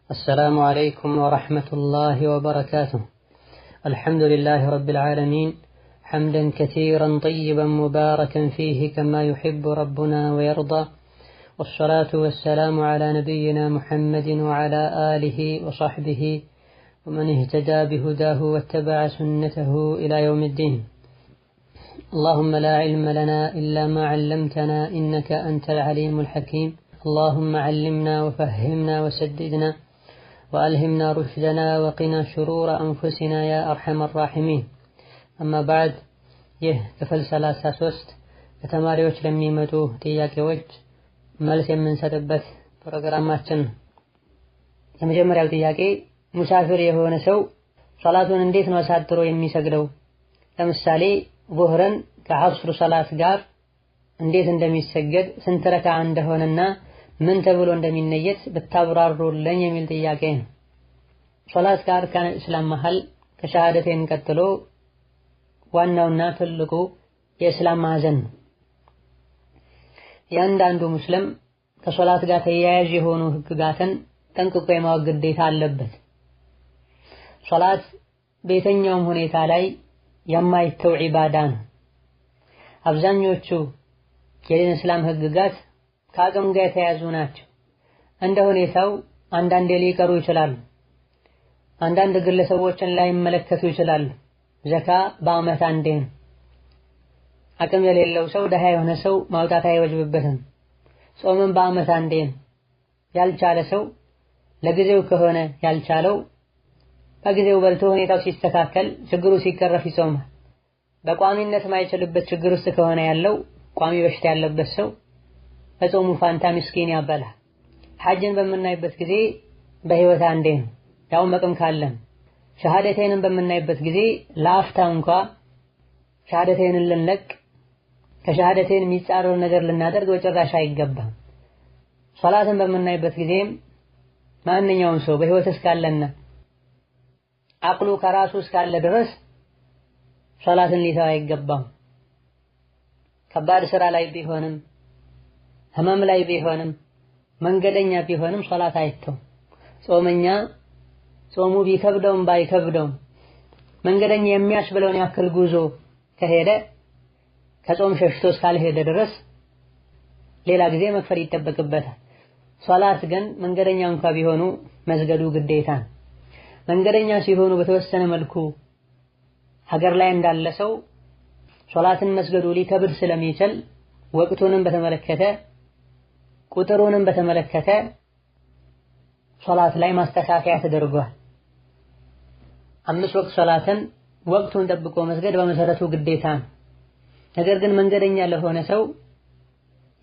السلام عليكم ورحمة الله وبركاته. الحمد لله رب العالمين حمدا كثيرا طيبا مباركا فيه كما يحب ربنا ويرضى، والصلاة والسلام على نبينا محمد وعلى آله وصحبه ومن اهتدى بهداه واتبع سنته إلى يوم الدين. اللهم لا علم لنا إلا ما علمتنا إنك أنت العليم الحكيم. اللهم علمنا وفهمنا وسددنا وألهمنا رشدنا وقنا شرور أنفسنا يا أرحم الراحمين. أما بعد كفل 33 ከተማሪዎች ለሚመጡ ጥያቄዎች መልስ የምንሰጥበት ፕሮግራማችን። የመጀመሪያው ጥያቄ ሙሳፊር የሆነ ሰው ሶላቱን እንዴት ነው አሳጥሮ የሚሰግደው? ለምሳሌ ዙህርን ከዐስር ሶላት ጋር እንዴት እንደሚሰገድ ስንት ረካዓ እንደሆነና ምን ተብሎ እንደሚነየት ብታብራሩልኝ የሚል ጥያቄ ነው። ሶላት ከአርካን እስላም መሃል ከሸሃደቴን ቀጥሎ ዋናውና ትልቁ የእስላም ማዕዘን ነው። ያንዳንዱ ሙስሊም ከሶላት ጋር ተያያዥ የሆኑ ህግጋትን ጠንቅቆ የማወቅ ግዴታ አለበት። ሶላት በየትኛውም ሁኔታ ላይ የማይተው ዒባዳ ነው። አብዛኞቹ የዲን እስላም ህግጋት ከአቅም ጋር የተያዙ ናቸው። እንደ ሁኔታው አንዳንዴ ሊቀሩ ይችላሉ። አንዳንድ ግለሰቦችን ላይመለከቱ ይችላሉ። ዘካ በአመት አንዴ ነው። አቅም የሌለው ሰው ደሃ የሆነ ሰው ማውጣት አይወጅብበትም። ጾምን በአመት አንዴ ነው። ያልቻለ ሰው ለጊዜው ከሆነ ያልቻለው በጊዜው በልቶ ሁኔታው ሲስተካከል ችግሩ ሲቀረፍ ይጾማል። በቋሚነት ማይችልበት ችግር ውስጥ ከሆነ ያለው ቋሚ በሽታ ያለበት ሰው በጾሙ ፋንታ ምስኪን ያበላል። ሐጅን በምናይበት ጊዜ በህይወት አንዴ ነው፣ ያው መቅም ካለን። ሸሃደቴንን በምናይበት ጊዜ ለአፍታ እንኳ ሸሃደቴንን ልንለቅ ከሸሃደቴን የሚጻረር ነገር ልናደርግ በጭራሽ አይገባም። ሶላትን በምናይበት ጊዜ ማንኛውም ሰው በህይወት እስካለና አቅሉ ከራሱ እስካለ ድረስ ሶላትን ሊተው አይገባም። ከባድ ስራ ላይ ቢሆንም ህመም ላይ ቢሆንም መንገደኛ ቢሆንም ሶላት አይተው። ጾመኛ ጾሙ ቢከብደውም ባይከብደውም መንገደኛ የሚያስብለውን ያክል ጉዞ ከሄደ ከጾም ሸሽቶ እስካልሄደ ድረስ ሌላ ጊዜ መክፈል ይጠበቅበታል። ሶላት ግን መንገደኛ እንኳን ቢሆኑ መስገዱ ግዴታ ነው። መንገደኛ ሲሆኑ በተወሰነ መልኩ ሀገር ላይ እንዳለ ሰው ሶላትን መስገዱ ሊከብድ ስለሚችል ወቅቱንም በተመለከተ ቁጥሩንም በተመለከተ ሶላት ላይ ማስተካከያ ተደርጓል። 5 ወቅት ሶላትን ወቅቱን ጠብቆ መስገድ በመሰረቱ ግዴታ ነው። ነገር ግን መንገደኛ ለሆነ ሰው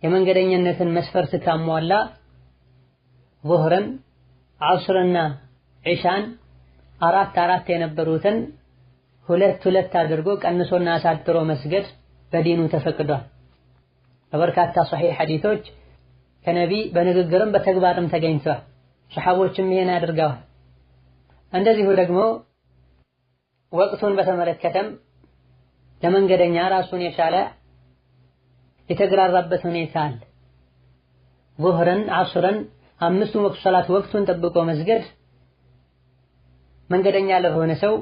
የመንገደኝነትን መስፈርት ካሟላ ዙህርን፣ ዐስርና ዒሻን አራት የነበሩትን 2 አድርጎ ቀንሶና አሳጥሮ መስገድ በዲኑ ተፈቅዷል። በበርካታ ሶሒህ ሐዲሶች ከነቢ በንግግርም በተግባርም ተገኝቷል። ሱሐቦችም ይሄን አድርገዋል። እንደዚሁ ደግሞ ወቅቱን በተመለከተም ለመንገደኛ ራሱን የቻለ የተግራራበት ሁኔታ አለ። ዙህርን፣ ዐስርን 5 ወቅት ሶላት ወቅቱን ጠብቆ መስገድ መንገደኛ ለሆነ ሰው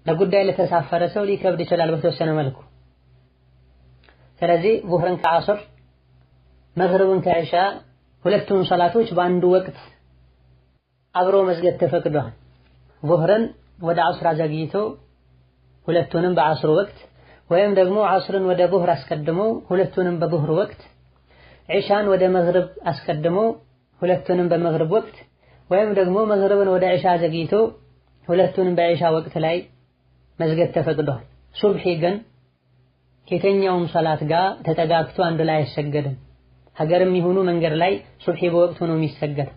ለጉዳይ ለተሳፈረ ሰው ሊከብድ ይችላል በተወሰነ መልኩ። ስለዚህ ዙህርን ከዐስር መግሪብን ከዒሻ ሁለቱን ሶላቶች በአንዱ ወቅት አብሮ መስገድ ተፈቅዷል። ዙህርን ወደ ዐስር አዘግይቶ ሁለቱንም በዐስር ወቅት፣ ወይም ደግሞ ዐስርን ወደ ዙህር አስቀድሞ ሁለቱንም በዙህር ወቅት፣ ዒሻን ወደ መግሪብ አስቀድሞ ሁለቱንም በመግሪብ ወቅት፣ ወይም ደግሞ መግሪብን ወደ ዒሻ አዘግይቶ ሁለቱንም በዒሻ ወቅት ላይ መስገድ ተፈቅዷል። ሱብሒ ግን ከየትኛውም ሶላት ጋር ተጠጋግቶ አንድ ላይ አይሰገድም። ሀገርም ይሁኑ መንገድ ላይ ሱብሒ በወቅቱ ነው የሚሰገድ።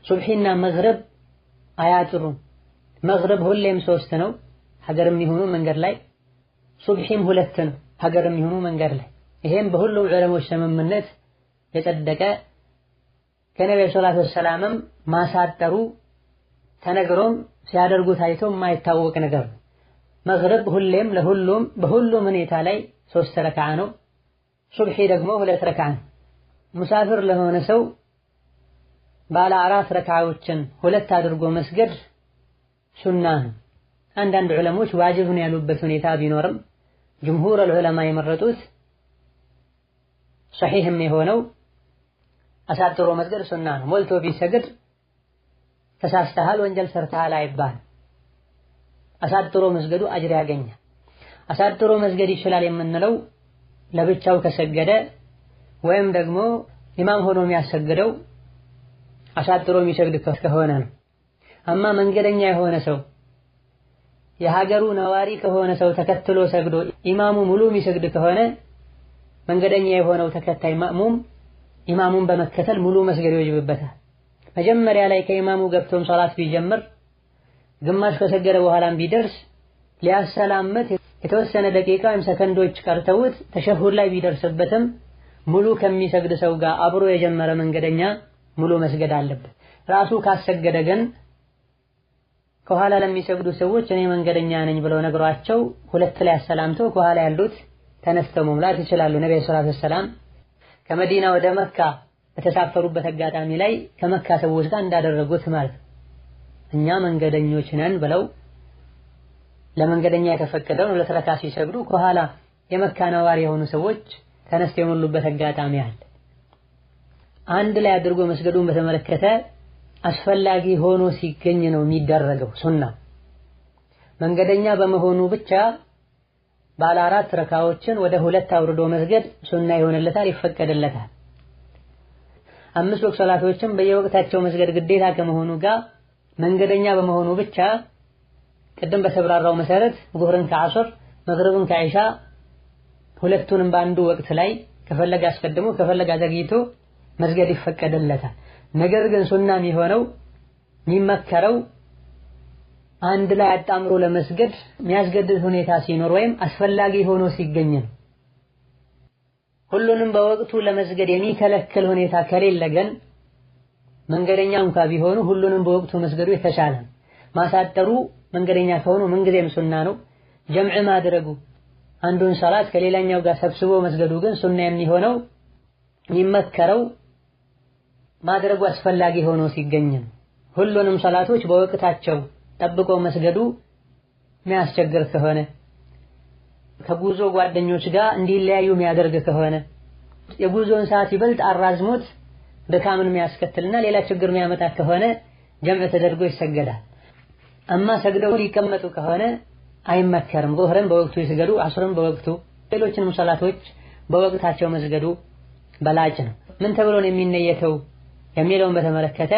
ሱብሒና መግሪብ አያጥሩም። መግሪብ ሁሌም 3 ነው ሀገርም ይሁኑ መንገድ ላይ፣ ሱብሒም 2 ነው ሀገርም ይሁኑ መንገድ ላይ። ይሄም በሁሉም ዑለሞች ስምምነት የጸደቀ ከነብዩ ሰለላሁ ዐለይሂ ወሰለም ማሳጠሩ ተነግሮም ሲያደርጉ ታይቶ የማይታወቅ ነገር ነው። መግሪብ ሁሌም ለሁሉም በሁሉም ሁኔታ ላይ 3 ረካዓ ነው። ሱብሒ ደግሞ 2 ረካዓ ነው። ሙሳፊር ለሆነ ሰው ባለ 4 ረካዓዎችን ሁለት አድርጎ መስገድ ሱና ነው። አንዳንድ ዑለሞች ዋጅብ ነው ያሉበት ሁኔታ ቢኖርም ጅምሁር ዑለማ የመረጡት ሷሂህም የሆነው አሳጥሮ መስገድ ሱና ነው። ሞልቶ ቢሰግድ ተሳስተሃል ወንጀል ሰርተሃል አይባል። አሳጥሮ መስገዱ አጅር ያገኛል። አሳጥሮ መስገድ ይችላል የምንለው ለብቻው ከሰገደ ወይም ደግሞ ኢማም ሆኖ የሚያሰግደው አሳጥሮ የሚሰግድ ከሆነ ነው። አማ መንገደኛ የሆነ ሰው የሀገሩ ነዋሪ ከሆነ ሰው ተከትሎ ሰግዶ ኢማሙ ሙሉ የሚሰግድ ከሆነ መንገደኛ የሆነው ተከታይ ማእሙም ኢማሙን በመከተል ሙሉ መስገድ ይወጅብበታል። መጀመሪያ ላይ ከኢማሙ ገብቶም ሶላት ቢጀምር ግማሽ ከሰገደ በኋላም ቢደርስ ሊያሰላምት የተወሰነ ደቂቃ ወይም ሰከንዶች ቀርተውት ተሸሁድ ላይ ቢደርስበትም ሙሉ ከሚሰግድ ሰው ጋር አብሮ የጀመረ መንገደኛ ሙሉ መስገድ አለበት። ራሱ ካሰገደ ግን ከኋላ ለሚሰግዱ ሰዎች እኔ መንገደኛ ነኝ ብለው ነግሯቸው ሁለት ላይ አሰላምተው ከኋላ ያሉት ተነስተው መሙላት ይችላሉ። ነብዩ ሰለላሁ ዐለይሂ ወሰለም ከመዲና ወደ መካ በተሳፈሩበት አጋጣሚ ላይ ከመካ ሰዎች ጋር እንዳደረጉት ማለት እኛ መንገደኞች ነን ብለው ለመንገደኛ የተፈቀደውን ሁለት ረካ ሲሰግዱ ከኋላ የመካ ነዋሪ የሆኑ ሰዎች ተነስተው የሞሉበት አጋጣሚ አለ። አንድ ላይ አድርጎ መስገዱን በተመለከተ አስፈላጊ ሆኖ ሲገኝ ነው የሚደረገው ሱና። መንገደኛ በመሆኑ ብቻ ባለ 4 ረካዎችን ወደ ሁለት አውርዶ መስገድ ሱና ይሆንለታል፣ ይፈቀድለታል። 5 ወቅት ሶላቶችን በየወቅታቸው መስገድ ግዴታ ከመሆኑ ጋር መንገደኛ በመሆኑ ብቻ ቅድም በተብራራው መሰረት ዙህርን ከዐስር መግሪብን ከኢሻ ሁለቱንም በአንዱ ወቅት ላይ ከፈለገ አስቀድሞ ከፈለገ ዘግይቶ መስገድ ይፈቀድለታል። ነገር ግን ሱና የሚሆነው የሚመከረው አንድ ላይ አጣምሮ ለመስገድ የሚያስገድድ ሁኔታ ሲኖር ወይም አስፈላጊ ሆኖ ሲገኝ ነው። ሁሉንም በወቅቱ ለመስገድ የሚከለክል ሁኔታ ከሌለ ግን መንገደኛ እንኳን ቢሆኑ ሁሉንም በወቅቱ መስገዱ የተሻለ ነው። ማሳጠሩ መንገደኛ ከሆኑ ምንጊዜም ሱና ነው። ጀምዕ ማድረጉ አንዱን ሶላት ከሌላኛው ጋር ሰብስቦ መስገዱ ግን ሱና የሚሆነው የሚመከረው ማድረጉ አስፈላጊ ሆኖ ሲገኝ ነው። ሁሉንም ሶላቶች በወቅታቸው ጠብቆ መስገዱ የሚያስቸግር ከሆነ ከጉዞ ጓደኞች ጋር እንዲለያዩ የሚያደርግ ከሆነ የጉዞን ሰዓት ይበልጥ አራዝሞት ድካምን የሚያስከትልና ሌላ ችግር የሚያመጣ ከሆነ ጀምዕ ተደርጎ ይሰገዳል። አማ ሰግደው ሊቀመጡ ከሆነ አይመከርም። ዙህርን በወቅቱ ይስገዱ፣ ዐስርን በወቅቱ፣ ሌሎችንም ሶላቶች በወቅታቸው መስገዱ በላጭ ነው። ምን ተብሎ ነው የሚነየተው የሚለውን በተመለከተ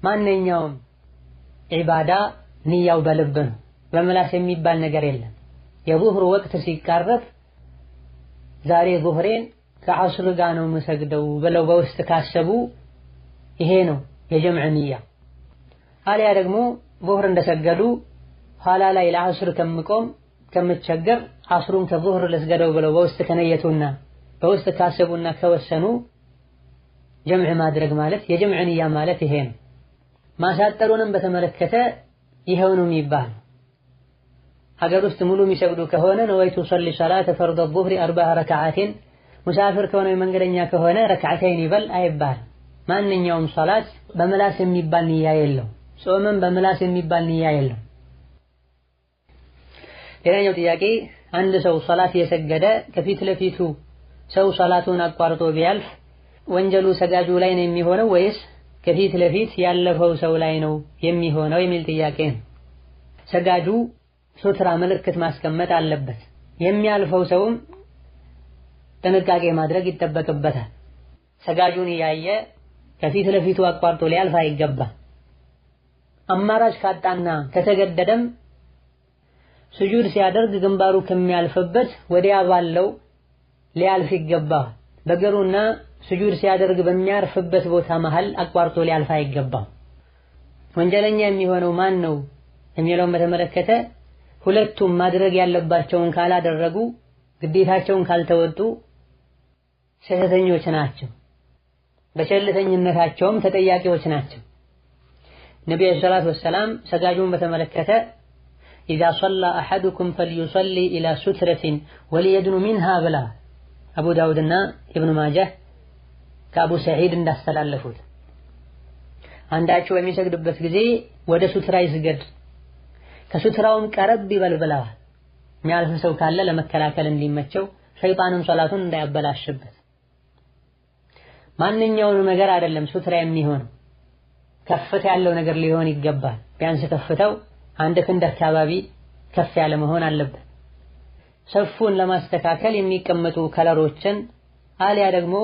ማንኛውም ዒባዳ ንያው በልብ ነው፣ በምላስ የሚባል ነገር የለም። የዙህር ወቅት ሲቃረብ ዛሬ ዙህሬን ከዐስር ጋር ነው የምሰግደው ብለው በውስጥ ካሰቡ ይሄ ነው የጀምዕ ንያ። አሊያ ደግሞ ዙህር እንደሰገዱ ኋላ ላይ ለዐስር ከምቆም ከምቸገር ዐስሩን ከዙህር ልስገደው ብለው በውስጥ ከነየቱና በውስጥ ካሰቡና ከወሰኑ ጀምዕ ማድረግ ማለት የጀምዕ ንያ ማለት ይሄ ነው። ማሳጠሩንም በተመለከተ ይሄው ነው የሚባል። ሀገር ውስጥ ሙሉ የሚሰግዱ ከሆነ ነወይቱ ሰሊ ሰላተ ፈርድ ዙህሪ 4 ረካዓትን፣ ሙሳፊር ከሆነ መንገደኛ ከሆነ ረክዓተይን ይበል አይባል። ማንኛውም ሶላት በምላስ የሚባል ንያ የለው፣ ጾምም በምላስ የሚባል ንያ የለው። ሌላኛው ጥያቄ አንድ ሰው ሶላት የሰገደ ከፊት ለፊቱ ሰው ሶላቱን አቋርጦ ቢያልፍ ወንጀሉ ሰጋጁ ላይ ነው የሚሆነው ወይስ ከፊት ለፊት ያለፈው ሰው ላይ ነው የሚሆነው የሚል ጥያቄ ነው። ሰጋጁ ሱትራ ምልክት ማስቀመጥ አለበት። የሚያልፈው ሰውም ጥንቃቄ ማድረግ ይጠበቅበታል። ሰጋጁን ያየ ከፊት ለፊቱ አቋርጦ ሊያልፍ አይገባም። አማራጭ ካጣና ከተገደደም ስጁድ ሲያደርግ ግንባሩ ከሚያልፍበት ወዲያ ባለው ሊያልፍ ይገባል። በእግሩና ስጁድ ሲያደርግ በሚያርፍበት ቦታ መሃል አቋርጦ ሊያልፍ አይገባም። ወንጀለኛ የሚሆነው ማን ነው የሚለውን በተመለከተ ሁለቱም ማድረግ ያለባቸውን ካላደረጉ ግዴታቸውን ካልተወጡ ስህተተኞች ናቸው፣ በቸልተኝነታቸውም ተጠያቂዎች ናቸው። ነብዩ ሰለላሁ ዐለይሂ ወሰለም ሰጋጁን በተመለከተ إذا صلى أحدكم فليصلي إلى سترة وليدن منها بلا أبو داودنا ابن ماجه كأبو سعيد እንዳስተላለፉት አንዳችሁ በሚሰግድበት ጊዜ ወደ ሱትራ ይስገድ፣ ከሱትራውም ቀረብ ይበል ብለዋል። የሚያልፍ ሰው ካለ ለመከላከል እንዲመቸው፣ ሸይጣንም ሶላቱን እንዳያበላሽበት። ማንኛውንም ነገር አይደለም ሱትራ የሚሆነው፣ ከፍታ ያለው ነገር ሊሆን ይገባል። ቢያንስ ከፍታው አንድ ክንድ አካባቢ ከፍ ያለ መሆን አለበት። ሰፉን ለማስተካከል የሚቀመጡ ከለሮችን አሊያ ደግሞ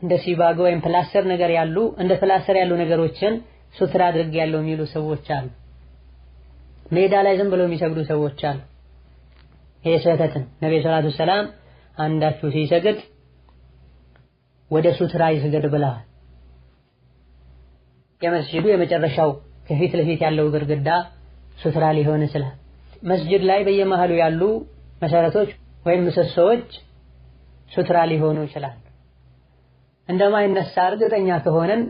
እንደ ሲባጎ ወይም ፕላስተር ነገር ያሉ እንደ ፕላስተር ያሉ ነገሮችን ሱትራ አድርግ ያለው የሚሉ ሰዎች አሉ። ሜዳ ላይ ዝም ብለው የሚሰግዱ ሰዎች አሉ። ይሄ ስህተት ነው። ነብዩ ሰለላሁ ዐለይሂ ወሰለም አንዳችሁ ሲሰግድ ወደ ሱትራ ይስገድ ብለዋል። የመስጂዱ የመጨረሻው ከፊት ለፊት ያለው ግድግዳ ሱትራ ሊሆን ይችላል። መስጂድ ላይ በየመሃሉ ያሉ መሰረቶች ወይም ምሰሶዎች ሱትራ ሊሆኑ ይችላል። እንደማይነሳ እርግጠኛ ከሆነን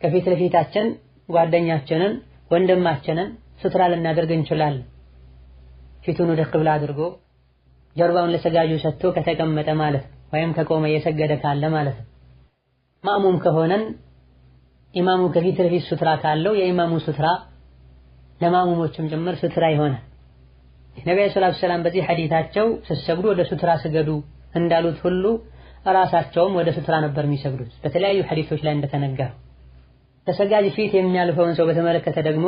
ከፊት ለፊታችን ጓደኛችንን ወንድማችንን ሱትራ ልናደርግ እንችላለን። ፊቱን ወደ ቂብላ አድርጎ ጀርባውን ለሰጋጁ ሰጥቶ ከተቀመጠ ማለት ነው፣ ወይም ከቆመ የሰገደ ካለ ማለት ነው። ማእሙም ከሆነን ኢማሙ ከፊት ለፊት ሱትራ ካለው የኢማሙ ሱትራ ለማእሙሞችም ጭምር ሱትራ ይሆናል። ነብዩ ሰለላሁ ዐለይሂ ወሰለም በዚህ ሐዲታቸው ሲሰግዱ ወደ ሱትራ ስገዱ እንዳሉት ሁሉ ራሳቸውም ወደ ሱትራ ነበር የሚሰግዱት በተለያዩ ሐዲሶች ላይ እንደተነገረው። ተሰጋጅ ፊት የሚያልፈውን ሰው በተመለከተ ደግሞ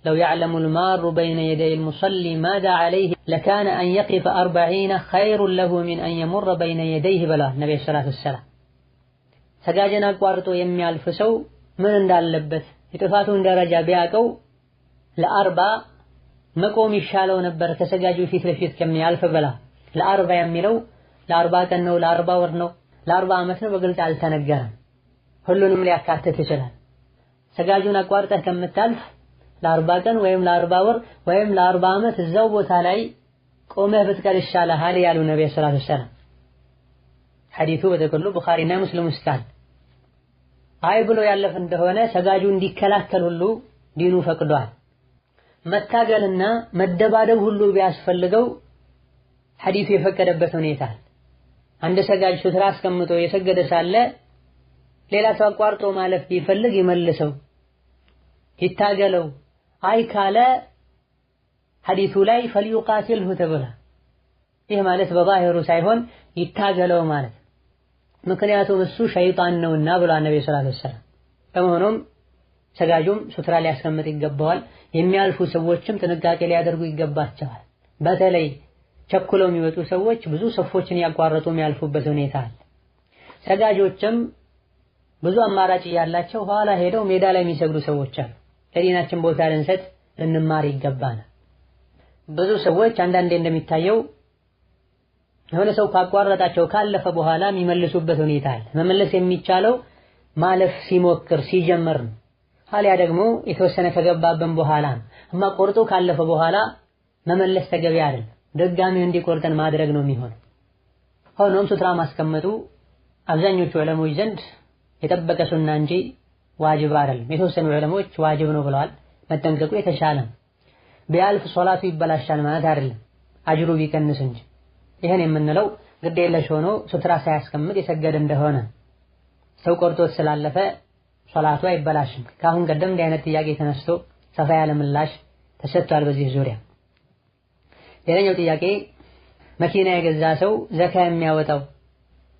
ለው يعلم المار بين يدي المصلي ماذا عليه لكان أن يقف 40 خير له من أن يمر بين يديه ብለዋል ነብዩ ሰለላሁ ዐለይሂ ወሰለም። ሰጋጅን አቋርጦ የሚያልፍ ሰው ምን እንዳለበት የጥፋቱን ደረጃ ቢያቀው ለ40 መቆም ይሻለው ነበር ከሰጋጁ ፊት ለፊት ከሚያልፍ ብላ። ለ40 የሚለው ለ40 ቀን ነው፣ ለ40 ወር ነው፣ ለ40 ዓመት ነው በግልጽ አልተነገረም። ሁሉንም ሊያካትት ይችላል። ሰጋጁን አቋርጠህ ከምታልፍ ለ40 ቀን ወይም ለ40 ወር ወይም ለ40 ዓመት እዛው ቦታ ላይ ቆመህ ብትቀር ይሻልሃል ያሉ ነብዩ ሰለላሁ ዐለይሂ ወሰለም። ሐዲሱ በተከሉ ቡኻሪና ሙስሊም ውስጥ አለ። አይ ብሎ ያለፈ እንደሆነ ሰጋጁ እንዲከላከል ሁሉ ዲኑ ፈቅዷል። መታገልና መደባደብ ሁሉ ቢያስፈልገው ሐዲሱ የፈቀደበት ሁኔታ አለ። አንድ ሰጋጅ ሱትራ አስቀምጦ የሰገደ ሳለ ሌላ ሰው አቋርጦ ማለፍ ቢፈልግ ይመልሰው፣ ይታገለው። አይ ካለ ሐዲሱ ላይ ፈልዩቃቲልሁ ተብሏል። ይህ ማለት በዛሂሩ ሳይሆን ይታገለው ማለት፣ ምክንያቱም እሱ ሸይጣን ነውና ብሏል ነብዩ ሰለላሁ ዐለይሂ ወሰለም። በመሆኑም ሰጋጁም ሱትራ ሊያስቀምጥ ይገባዋል። የሚያልፉ ሰዎችም ጥንቃቄ ሊያደርጉ ይገባቸዋል። በተለይ ቸኩለው የሚወጡ ሰዎች ብዙ ሰፎችን ያቋረጡ የሚያልፉበት ሁኔታ አለ። ሰጋጆችም ብዙ አማራጭ ያላቸው ኋላ ሄደው ሜዳ ላይ የሚሰግዱ ሰዎች አሉ። ለዲናችን ቦታ ልንሰጥ ልንማር ይገባናል። ብዙ ሰዎች አንዳንዴ እንደሚታየው የሆነ ሰው ካቋረጣቸው ካለፈ በኋላ የሚመልሱበት ሁኔታ አለ። መመለስ የሚቻለው ማለፍ ሲሞክር ሲጀምር ነው። አሊያ ደግሞ የተወሰነ ከገባበን በኋላ እማ ቆርጦ ካለፈ በኋላ መመለስ ተገቢ አይደለም። ድጋሚ እንዲቆርጠን ማድረግ ነው የሚሆነው። ሆኖም ሱትራ ማስቀመጡ አብዛኞቹ ዑለሞች ዘንድ የጠበቀ ሱና እንጂ ዋጅብ አይደለም። የተወሰኑ ዑለሞች ዋጅብ ነው ብለዋል። መጠንቀቁ የተሻለ ነው። ቢያልፍ ሶላቱ ይበላሻል ማለት አይደለም፣ አጅሩ ቢቀንስ እንጂ። ይሄን የምንለው ግድ የለሽ ሆኖ ሱትራ ሳያስቀምጥ የሰገደ እንደሆነ ሰው ቆርጦት ስላለፈ ሶላቱ አይበላሽም። ካሁን ቀደም እንዲህ አይነት ጥያቄ ተነስቶ ሰፋ ያለ ምላሽ ተሰጥቷል በዚህ ዙሪያ። ሌላኛው ጥያቄ መኪና የገዛ ሰው ዘካ የሚያወጣው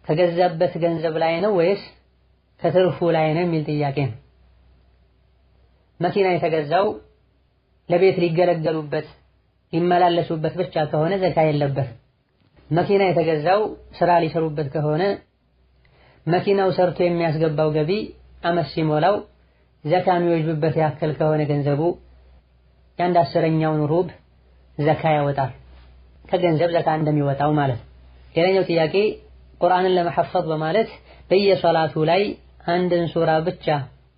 ከገዛበት ገንዘብ ላይ ነው ወይስ ከትርፉ ላይ ነው የሚል ጥያቄ ነው። መኪና የተገዛው ለቤት ሊገለገሉበት ሊመላለሱበት ብቻ ከሆነ ዘካ የለበትም። መኪና የተገዛው ስራ ሊሰሩበት ከሆነ መኪናው ሰርቶ የሚያስገባው ገቢ አመት ሲሞላው ዘካ የሚወጅብበት ያክል ከሆነ ገንዘቡ የአንድ 10ኛውን ሩብ ዘካ ያወጣል፣ ከገንዘብ ዘካ እንደሚወጣው ማለት። ሌላኛው ጥያቄ ቁርአንን ለመሐፈዝ በማለት በየሶላቱ ላይ አንድን ሱራ ብቻ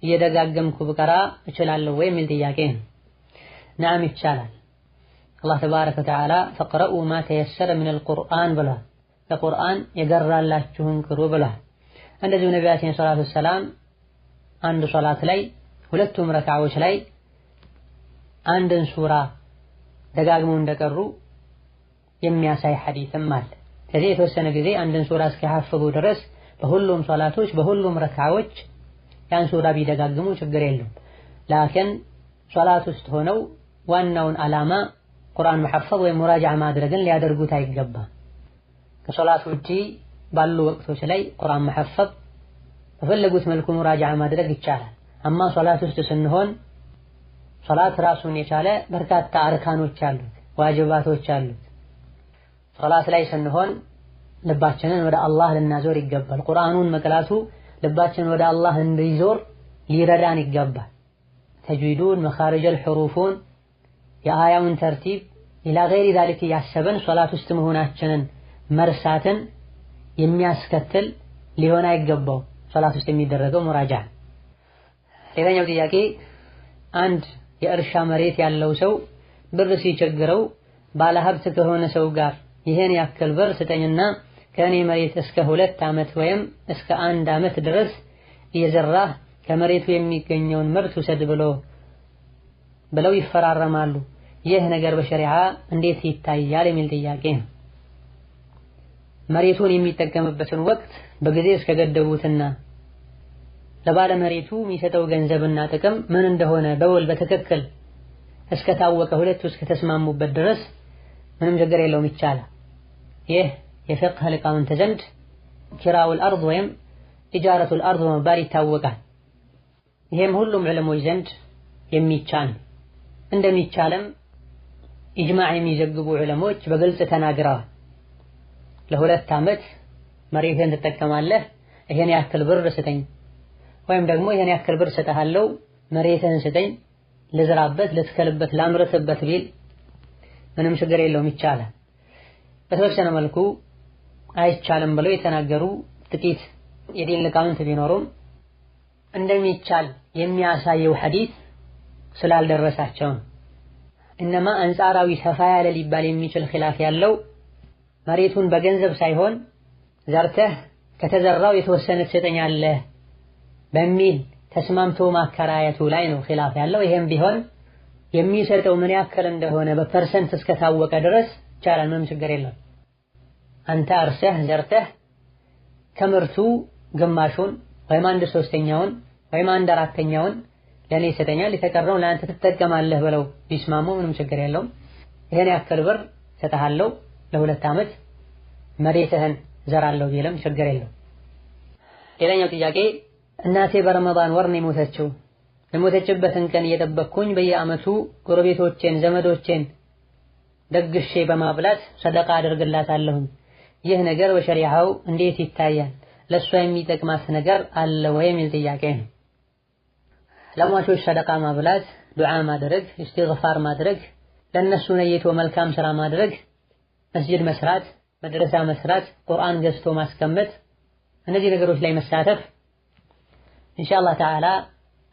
እየደጋገምኩ ብቀራ እችላለሁ ወይ የሚል ጥያቄ ነው። ነዓም ይቻላል። አላህ ተባረከ ወተዓላ ፈቅረኡ ማ ተየሰረ ሚነል ቁርአን ብሏል። ከቁርአን የገራላችሁን ቅሩ ብሏል። እንደዚሁ ነቢያችን ሰለላሁ ዐለይሂ ወሰለም አንድ ሶላት ላይ ሁለቱም ረካዓዎች ላይ አንድን ሱራ ደጋግመው እንደቀሩ የሚያሳይ ሐዲስም አለ። ስለዚህ የተወሰነ ጊዜ አንድን ሱራ እስኪሐፍዙ ድረስ በሁሉም ሶላቶች በሁሉም ረካዓዎች ያን ሱራ ቢደጋግሙ ችግር የለውም። ላኪን ሶላት ውስጥ ሆነው ዋናውን ዓላማ ቁርአን መሐፈዝ ወይም ሙራጃዓ ማድረግን ሊያደርጉት አይገባም። ከሶላት ውጪ ባሉ ወቅቶች ላይ ቁርአን መሐፈዝ በፈለጉት መልኩ ሙራጃዓ ማድረግ ይቻላል። አማ ሶላት ውስጥ ስንሆን ሶላት ራሱን የቻለ በርካታ አርካኖች አሉት፣ ዋጅባቶች አሉት። ሶላት ላይ ስንሆን ልባችንን ወደ አላህ ልናዞር ይገባል። ቁርአኑን መቅራቱ ልባችን ወደ አላህ እንዲዞር ሊረዳን ይገባል። ተጅዊዱን መኻሪጀል ሑሩፉን የአያውን ተርቲብ ኢላ ገይሪ ዛሊክ ያሰበን ሶላት ውስጥ መሆናችንን መርሳትን የሚያስከትል ሊሆን አይገባው ሶላት ውስጥ የሚደረገው ሙራጃዓ። ሌላኛው ጥያቄ አንድ የእርሻ መሬት ያለው ሰው ብር ሲቸግረው ባለሀብት ከሆነ ሰው ጋር ይሄን ያክል ብር ስጠኝና ከኔ መሬት እስከ 2 ዓመት ወይም እስከ 1 ዓመት ድረስ እየዘራህ ከመሬቱ የሚገኘውን ምርት ውሰድ ብለው ይፈራረማሉ። ይህ ነገር በሸሪዓ እንዴት ይታያል የሚል ጥያቄ ነው። መሬቱን የሚጠቀምበትን ወቅት በጊዜ እስከገደቡትና ለባለ መሬቱ የሚሰጠው ገንዘብና ጥቅም ምን እንደሆነ በውል በትክክል እስከታወቀ ሁለቱ እስከተስማሙበት ድረስ ምንም ችግር የለውም ይቻላል። ይህ የፍቅህ ሊቃውንት ዘንድ ኪራኡል አርድ ወይም ኢጃረቱል አርድ በመባል ይታወቃል። ይሄም ሁሉም ዑለሞች ዘንድ የሚቻል እንደሚቻልም ኢጅማዕ የሚዘግቡ ዑለሞች በግልጽ ተናግረዋል። ለ2 ዓመት መሬትን ትጠቀማለህ፣ ይሄን ያክል ብር ስጠኝ፣ ወይም ደግሞ ይሄን ያክል ብር ሰጠሃለሁ መሬትህን ስጠኝ ልዝራበት፣ ልትከልበት፣ ላምርትበት ቢል ምንም ችግር የለውም ይቻላል። በተወሰነ መልኩ አይቻልም ብለው የተናገሩ ጥቂት የዲን ሊቃውንት ቢኖሩም እንደሚቻል የሚያሳየው ሐዲስ ስላልደረሳቸው እነማ አንጻራዊ ሰፋ ያለ ሊባል የሚችል ኺላፍ ያለው መሬቱን በገንዘብ ሳይሆን ዘርተህ ከተዘራው የተወሰነ ትሰጠኛለህ በሚል ተስማምቶ ማከራየቱ ላይ ነው ኺላፍ ያለው። ይሄም ቢሆን የሚሰጠው ምን ያክል እንደሆነ በፐርሰንት እስከታወቀ ድረስ ይቻላል፣ ምንም ችግር የለም። አንተ አርሰህ ዘርተህ ከምርቱ ግማሹን ወይም 1/3ኛውን ወይም 1/4ኛውን ለኔ ይሰጠኛል፣ የተቀረውን ለአንተ ትጠቀማለህ ብለው ቢስማሙ ምንም ችግር የለውም። ይሄን ያክል ብር ሰጠሃለሁ ለ2 ዓመት መሬትህን ዘራለሁ ቢልም ችግር የለውም። ሌላኛው ጥያቄ እናቴ በረመዳን ወር ነው የሞተችው። የሞተችበትን ቀን እየጠበቅኩኝ በየዓመቱ ጎረቤቶቼን ዘመዶቼን ደግሼ በማብላት ሰደቃ አደርግላታለሁኝ። ይህ ነገር በሸሪዓው እንዴት ይታያል? ለሷ የሚጠቅማት ነገር አለ ወይ የሚል ጥያቄ ነው። ለሟቾች ሰደቃ ማብላት፣ ዱዓ ማድረግ፣ ኢስቲግፋር ማድረግ፣ ለነሱ ነይቶ መልካም ስራ ማድረግ፣ መስጂድ መስራት፣ መድረሳ መስራት፣ ቁርአን ገዝቶ ማስቀመጥ፣ እነዚህ ነገሮች ላይ መሳተፍ ኢንሻአላህ ተዓላ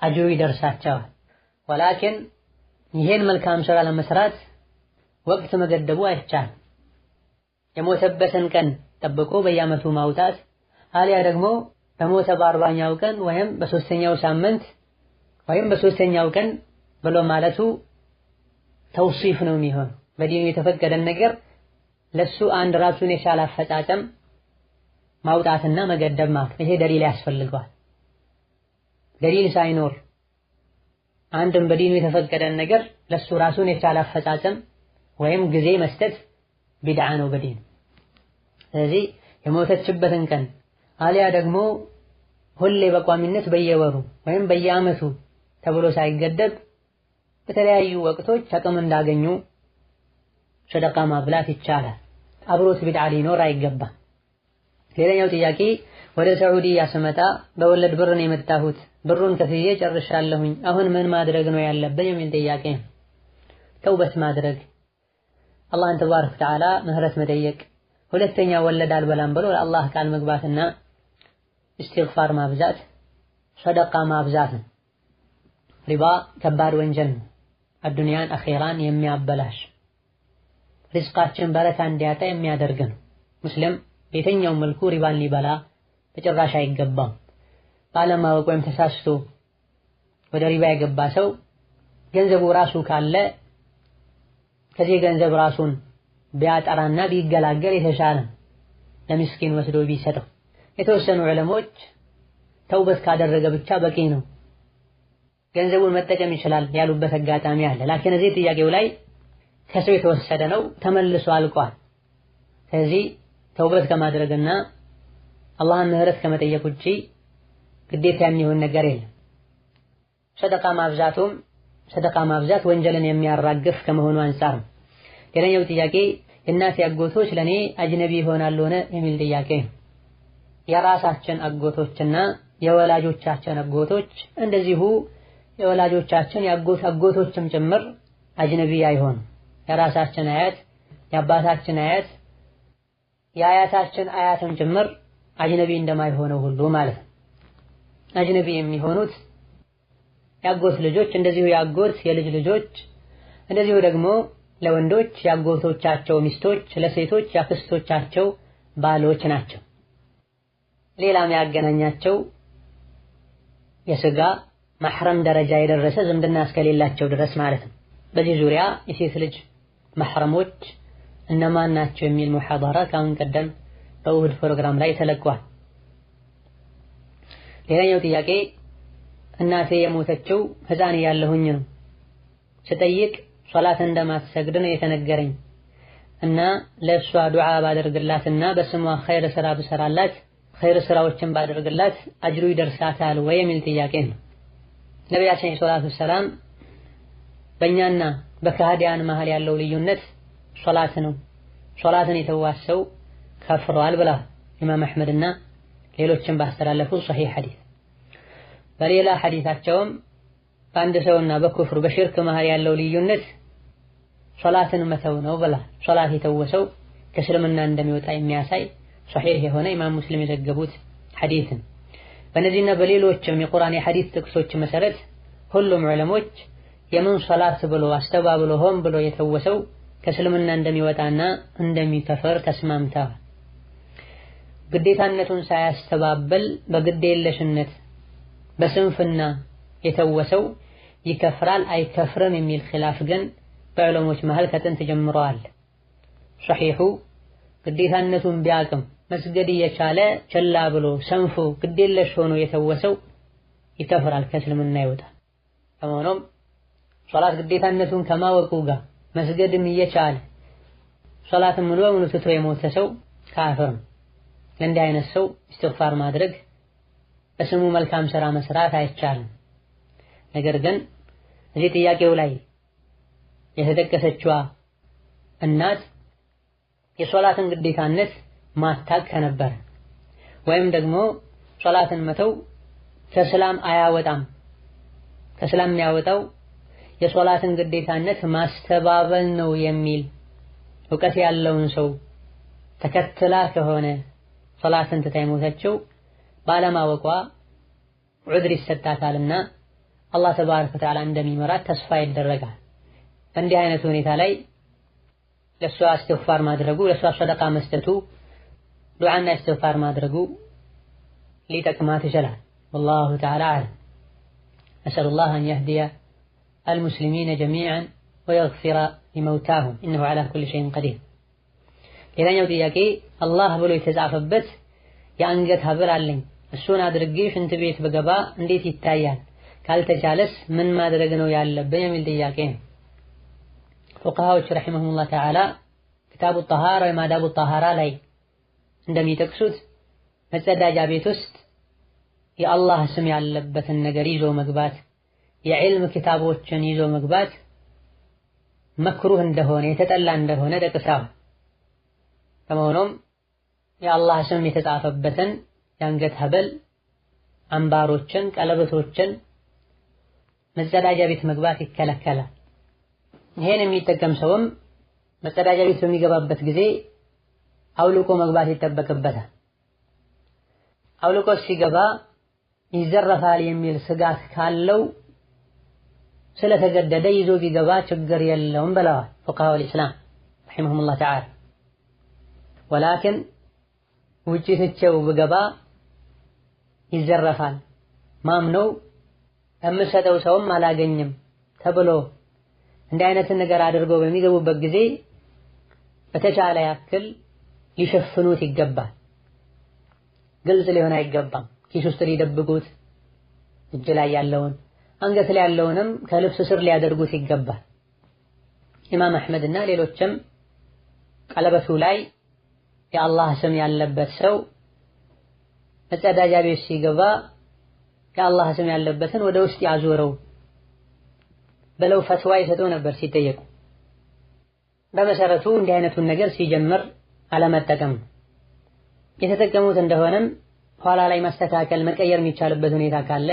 አጅሩ ይደርሳቸዋል። ወላኪን ይሄን መልካም ስራ ለመስራት ወቅት መገደቡ አይቻልም። የሞተበትን ቀን ጠብቆ በየዓመቱ ማውጣት አሊያ ደግሞ በሞተ በ40ኛው ቀን ወይም በ3ኛው ሳምንት ወይም በ3ኛው ቀን ብሎ ማለቱ ተውሲፍ ነው የሚሆን። በዲኑ የተፈቀደን ነገር ለሱ አንድ ራሱን የቻለ አፈጻጸም ማውጣትና መገደብ ማለት ይሄ ደሊል ያስፈልገዋል። ደሊል ሳይኖር አንድም በዲኑ የተፈቀደን ነገር ለሱ ራሱን የቻለ አፈጻጸም ወይም ጊዜ መስጠት ቢድዓ ነው በዲኑ። ስለዚህ የሞተችበትን ቀን አሊያ ደግሞ ሁሌ በቋሚነት በየወሩ ወይም በየዓመቱ ተብሎ ሳይገደብ በተለያዩ ወቅቶች አቅም እንዳገኙ ሰደቃ ማብላት ይቻላል። አብሮት ቢድዓ ሊኖር አይገባም። ሌላኛው ጥያቄ ወደ ሳዑዲያ ስመጣ በወለድ ብር ነው የመጣሁት፣ ብሩን ከፍዬ ጨርሻለሁኝ፣ አሁን ምን ማድረግ ነው ያለብኝ የሚል ጥያቄ ነው። ተውበት ማድረግ፣ አላህን ተባረከ ወተዓላ ምህረት መጠየቅ፣ ሁለተኛ ወለድ አልበላም ብሎ ለአላህ ቃል መግባትና ኢስቲግፋር ማብዛት፣ ሰደቃ ማብዛት ነው። ሪባ ከባድ ወንጀል ነው፣ አዱንያን አኺራን የሚያበላሽ ሪዝቃችን በረካ እንዲያጣ የሚያደርግ ነው። ሙስሊም በየትኛው መልኩ ሪባን ሊበላ በጭራሽ አይገባም። ባለማወቅ ወይም ተሳስቶ ወደ ሪባ የገባ ሰው ገንዘቡ ራሱ ካለ ከዚህ ገንዘብ ራሱን ቢያጠራና ቢገላገል የተሻለ ለምስኪን ወስዶ ቢሰጠው። የተወሰኑ ዑለሞች ተውበት ካደረገ ብቻ በቂ ነው፣ ገንዘቡን መጠቀም ይችላል ያሉበት አጋጣሚ አለ። ላኪን እዚህ ጥያቄው ላይ ከሰው የተወሰደ ነው፣ ተመልሶ አልቋል። ስለዚህ ተውበት ከማድረግና አላህን ምህረት ከመጠየቅ ውጪ ግዴታ የሚሆን ነገር የለም። ሰደቃ ማብዛት ወንጀልን የሚያራግፍ ከመሆኑ አንፃር ነው። ሌላኛው ጥያቄ የእናቴ አጎቶች ለኔ አጅነቢ ይሆናሉ ሆነ የሚል ጥያቄ ነው። የራሳችን አጎቶችና የወላጆቻችን አጎቶች እንደዚሁ የወላጆቻችን የአጎት አጎቶችም ጭምር አጅነቢ አይሆንም። የራሳችን አያት፣ የአባታችን አያት፣ የአያታችን አያትም ጭምር አጅነቢ እንደማይሆነው ሁሉ ማለት ነው። አጅነቢ የሚሆኑት የአጎት ልጆች፣ እንደዚሁ የአጎት የልጅ ልጆች፣ እንደዚሁ ደግሞ ለወንዶች የአጎቶቻቸው ሚስቶች፣ ለሴቶች የአክስቶቻቸው ባሎች ናቸው። ሌላም ያገናኛቸው የስጋ መሕረም ደረጃ የደረሰ ዝምድና እስከሌላቸው ድረስ ማለት ነው። በዚህ ዙሪያ የሴት ልጅ መሕረሞች እነማን ናቸው የሚል ሙሐደራ ከአሁን ቀደም በእሁድ ፕሮግራም ላይ ተለቋል። ሌላኛው ጥያቄ እናቴ የሞተችው ሕፃን እያለሁኝ ነው። ስጠይቅ ሶላት እንደማትሰግድ ነው የተነገረኝ እና ለእሷ ዱዓ ባደርግላትና በስሟ ኸይር ስራ ብሰራላት ኸይር ስራዎችን ባደርግላት አጅሩ ይደርሳታል ወይ የሚል ጥያቄ ነው። ነቢያችን ሰለላሁ ዐለይሂ ወሰለም በእኛና በካህዲያን መሃል ያለው ልዩነት ሶላት ነው። ሶላትን የተዋሰው ከፍሯል ብላ ኢማም አሕመድና ሌሎችም ባስተላለፉት ሶሒህ ሐዲስ። በሌላ ሐዲሳቸውም በአንድ ሰውና በኩፍር በሽርክ መሃል ያለው ልዩነት ሶላትን መተው ነው ብላ ሶላት የተወሰው ከእስልምና እንደሚወጣ የሚያሳይ ሶሒህ የሆነ ኢማም ሙስሊም የዘገቡት ሐዲስን። በእነዚህና በሌሎችም የቁርአን የሐዲስ ጥቅሶች መሰረት ሁሉም ዑለሞች የምን ሶላት ብሎ አስተባብሎ ሆን ብሎ የተወሰው ከእስልምና እንደሚወጣና እንደሚከፍር ተስማምተዋል። ግዴታነቱን ሳያስተባብል በግዴለሽነት በስንፍና የተወሰው ይከፍራል አይከፍርም የሚል ኺላፍ ግን በዑለሞች መሃል ከጥንት ጀምሮ አለ። ሶሒሑ ግዴታነቱን ቢያቅም መስገድ እየቻለ ቸላ ብሎ ሰንፎ ግዴለሽ ሆኖ የተወሰው ይከፍራል፣ ከእስልምና ይወጣል። ከመሆኑም ሶላት ግዴታነቱን ከማወቁ ጋር መስገድም እየቻለ ሶላትን ሙሉ በሙሉ ትቶ የሞተ ሰው ካፍር ነው። ለእንዲህ አይነት ሰው ኢስቲግፋር ማድረግ በስሙ መልካም ሥራ መስራት አይቻልም። ነገር ግን እዚህ ጥያቄው ላይ የተጠቀሰችዋ እናት የሶላትን ግዴታነት ማታቅ ከነበረ ወይም ደግሞ ሶላትን መተው ከእስላም አያወጣም፣ ከእስላም የሚያወጣው የሶላትን ግዴታነት ማስተባበል ነው የሚል እውቀት ያለውን ሰው ተከትላ ከሆነ ሶላትን ትታ የሞተችው ባለማወቋ ዑድር ይሰጣታልና አላህ ተባረከ ወተዓላ እንደሚመራት ተስፋ ይደረጋል። በእንዲህ አይነት ሁኔታ ላይ ለሷ ኢስቲግፋር ማድረጉ፣ ለሷ ሰደቃ መስጠቱ፣ ዱዓና ኢስቲግፋር ማድረጉ ሊጠቅማት ይችላል። ወላሁ ተዓላ አዕለም። ነስአሉላህ አን የህዲየ አልሙስሊሚነ ጀሚዐን ወየግፊረ ሊመውታሁም ኢነሁ ዐላ ኩሊ ሸይኢን ቀዲር። ሌላኛው ጥያቄ አላህ ብሎ የተጻፈበት የአንገት ሐብል አለኝ፣ እሱን አድርጌ ሽንት ቤት በገባ እንዴት ይታያል? ካልተቻለስ ምን ማድረግ ነው ያለብን የሚል ጥያቄ ነው። ፉቃሃዎች ረሒመሁሙላህ ተዓላ ክታቡ ጠሃራ ወይም አዳቡ ጠሃራ ላይ እንደሚጠቅሱት መጸዳጃ ቤት ውስጥ የአላህ ስም ያለበትን ነገር ይዞ መግባት፣ የዕልም ክታቦችን ይዞ መግባት መክሩህ እንደሆነ የተጠላ እንደሆነ ጠቅሰዋል። ከመሆኑም የአላህ ስም የተጻፈበትን የአንገት ሐብል፣ አምባሮችን፣ ቀለበቶችን መጸዳጃ ቤት መግባት ይከለከላል። ይሄን የሚጠቀም ሰውም መጸዳጃ ቤት በሚገባበት ጊዜ አውልቆ መግባት ይጠበቅበታል። አውልቆ ሲገባ ይዘረፋል የሚል ስጋት ካለው ስለተገደደ ይዞ ቢገባ ችግር የለውም ብለዋል ፉቃሃኡል ኢስላም ረሒመሁሙላህ ተዓላ። ወላኪን ውጪ ትቼው ብገባ ይዘረፋል ማምነው የምሰጠው ሰውም አላገኝም ተብሎ እንዲህ አይነትን ነገር አድርገው በሚገቡበት ጊዜ በተቻለ ያክል ሊሸፍኑት ይገባል። ግልጽ ሊሆን አይገባም። ኪስ ውስጥ ሊደብቁት፣ እጅ ላይ ያለውን አንገት ላይ ያለውንም ከልብስ ስር ሊያደርጉት ይገባል። ኢማም አሕመድና ሌሎችም ቀለበቱ ላይ የአላህ ስም ያለበት ሰው መጸዳጃ ቤት ሲገባ የአላህ ስም ያለበትን ወደ ውስጥ ያዞረው ብለው ፈትዋ ይሰጡ ነበር ሲጠየቁ። በመሰረቱ እንዲህ አይነቱን ነገር ሲጀምር አለመጠቀም፣ የተጠቀሙት እንደሆነም ኋላ ላይ ማስተካከል መቀየር የሚቻልበት ሁኔታ ካለ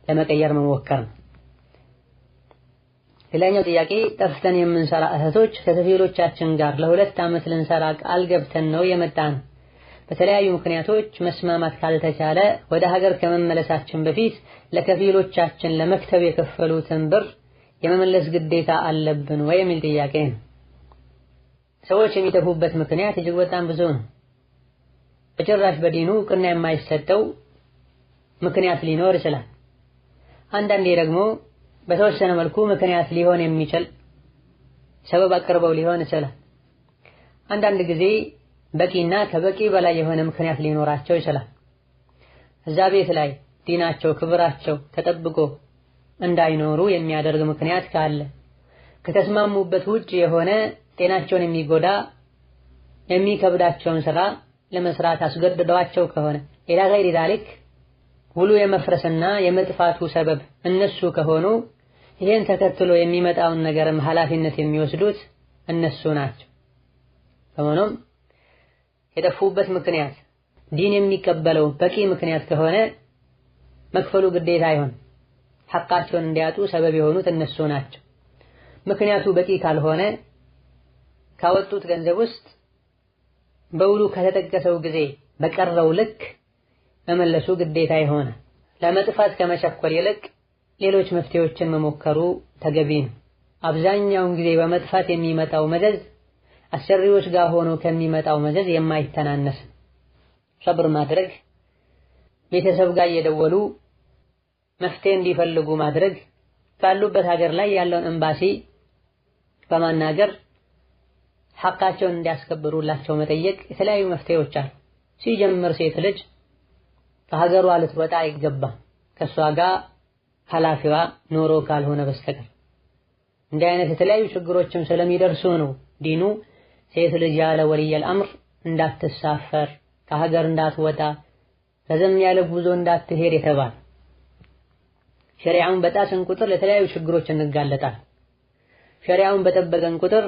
ለመቀየር መሞከር ነው። ሌላኛው ጥያቄ ጠፍተን የምንሰራ እህቶች ከከፊሎቻችን ጋር ለ2 ዓመት ልንሰራ ቃል ገብተን ነው የመጣን። በተለያዩ ምክንያቶች መስማማት ካልተቻለ ወደ ሀገር ከመመለሳችን በፊት ለከፊሎቻችን ለመክተብ የከፈሉትን ብር የመመለስ ግዴታ አለብን ወይ የሚል ጥያቄ ነው። ሰዎች የሚጠፉበት ምክንያት እጅግ በጣም ብዙ ነው። በጭራሽ በዲኑ እውቅና የማይሰጠው ምክንያት ሊኖር ይችላል። አንዳንዴ ደግሞ በተወሰነ መልኩ ምክንያት ሊሆን የሚችል ሰበብ አቅርበው ሊሆን ይችላል። አንዳንድ ጊዜ በቂና ከበቂ በላይ የሆነ ምክንያት ሊኖራቸው ይችላል። እዛ ቤት ላይ ዲናቸው ክብራቸው ተጠብቆ እንዳይኖሩ የሚያደርግ ምክንያት ካለ፣ ከተስማሙበት ውጭ የሆነ ጤናቸውን የሚጎዳ የሚከብዳቸውን ስራ ለመስራት አስገድደዋቸው ከሆነ ኢላ ገይሪ ዛሊክ ውሉ የመፍረስና የመጥፋቱ ሰበብ እነሱ ከሆኑ ይሄን ተከትሎ የሚመጣውን ነገርም ኃላፊነት የሚወስዱት እነሱ ናቸው። በመሆኑም የጠፉበት ምክንያት ዲን የሚቀበለው በቂ ምክንያት ከሆነ መክፈሉ ግዴታ አይሆን። ሐቃቸውን እንዲያጡ ሰበብ የሆኑት እነሱ ናቸው። ምክንያቱ በቂ ካልሆነ ካወጡት ገንዘብ ውስጥ በውሉ ከተጠቀሰው ጊዜ በቀረው ልክ መመለሱ ግዴታ ይሆነ። ለመጥፋት ከመቸኮል ይልቅ ሌሎች መፍትሄዎችን መሞከሩ ተገቢ ነው። አብዛኛውን ጊዜ በመጥፋት የሚመጣው መዘዝ አሰሪዎች ጋር ሆኖ ከሚመጣው መዘዝ የማይተናነስ። ሰብር ማድረግ፣ ቤተሰብ ጋር እየደወሉ መፍትሄ እንዲፈልጉ ማድረግ፣ ባሉበት ሀገር ላይ ያለውን ኤምባሲ በማናገር ሐቃቸውን እንዲያስከብሩላቸው መጠየቅ የተለያዩ መፍትሄዎች አሉ። ሲጀምር ሴት ልጅ ከሀገሯ ልትወጣ አይገባም ከሷ ጋር ኃላፊዋ ኖሮ ካልሆነ በስተቀር። እንዲህ አይነት የተለያዩ ችግሮችም ስለሚደርሱ ነው ዲኑ ሴት ልጅ ያለ ወልየል አምር እንዳትሳፈር፣ ከሀገር እንዳትወጣ፣ ረዘም ያለ ጉዞ እንዳትሄድ የተባለ። ሸሪዓውን በጣስን ቁጥር ለተለያዩ ችግሮች እንጋለጣል። ሸሪዓውን በጠበቀን ቁጥር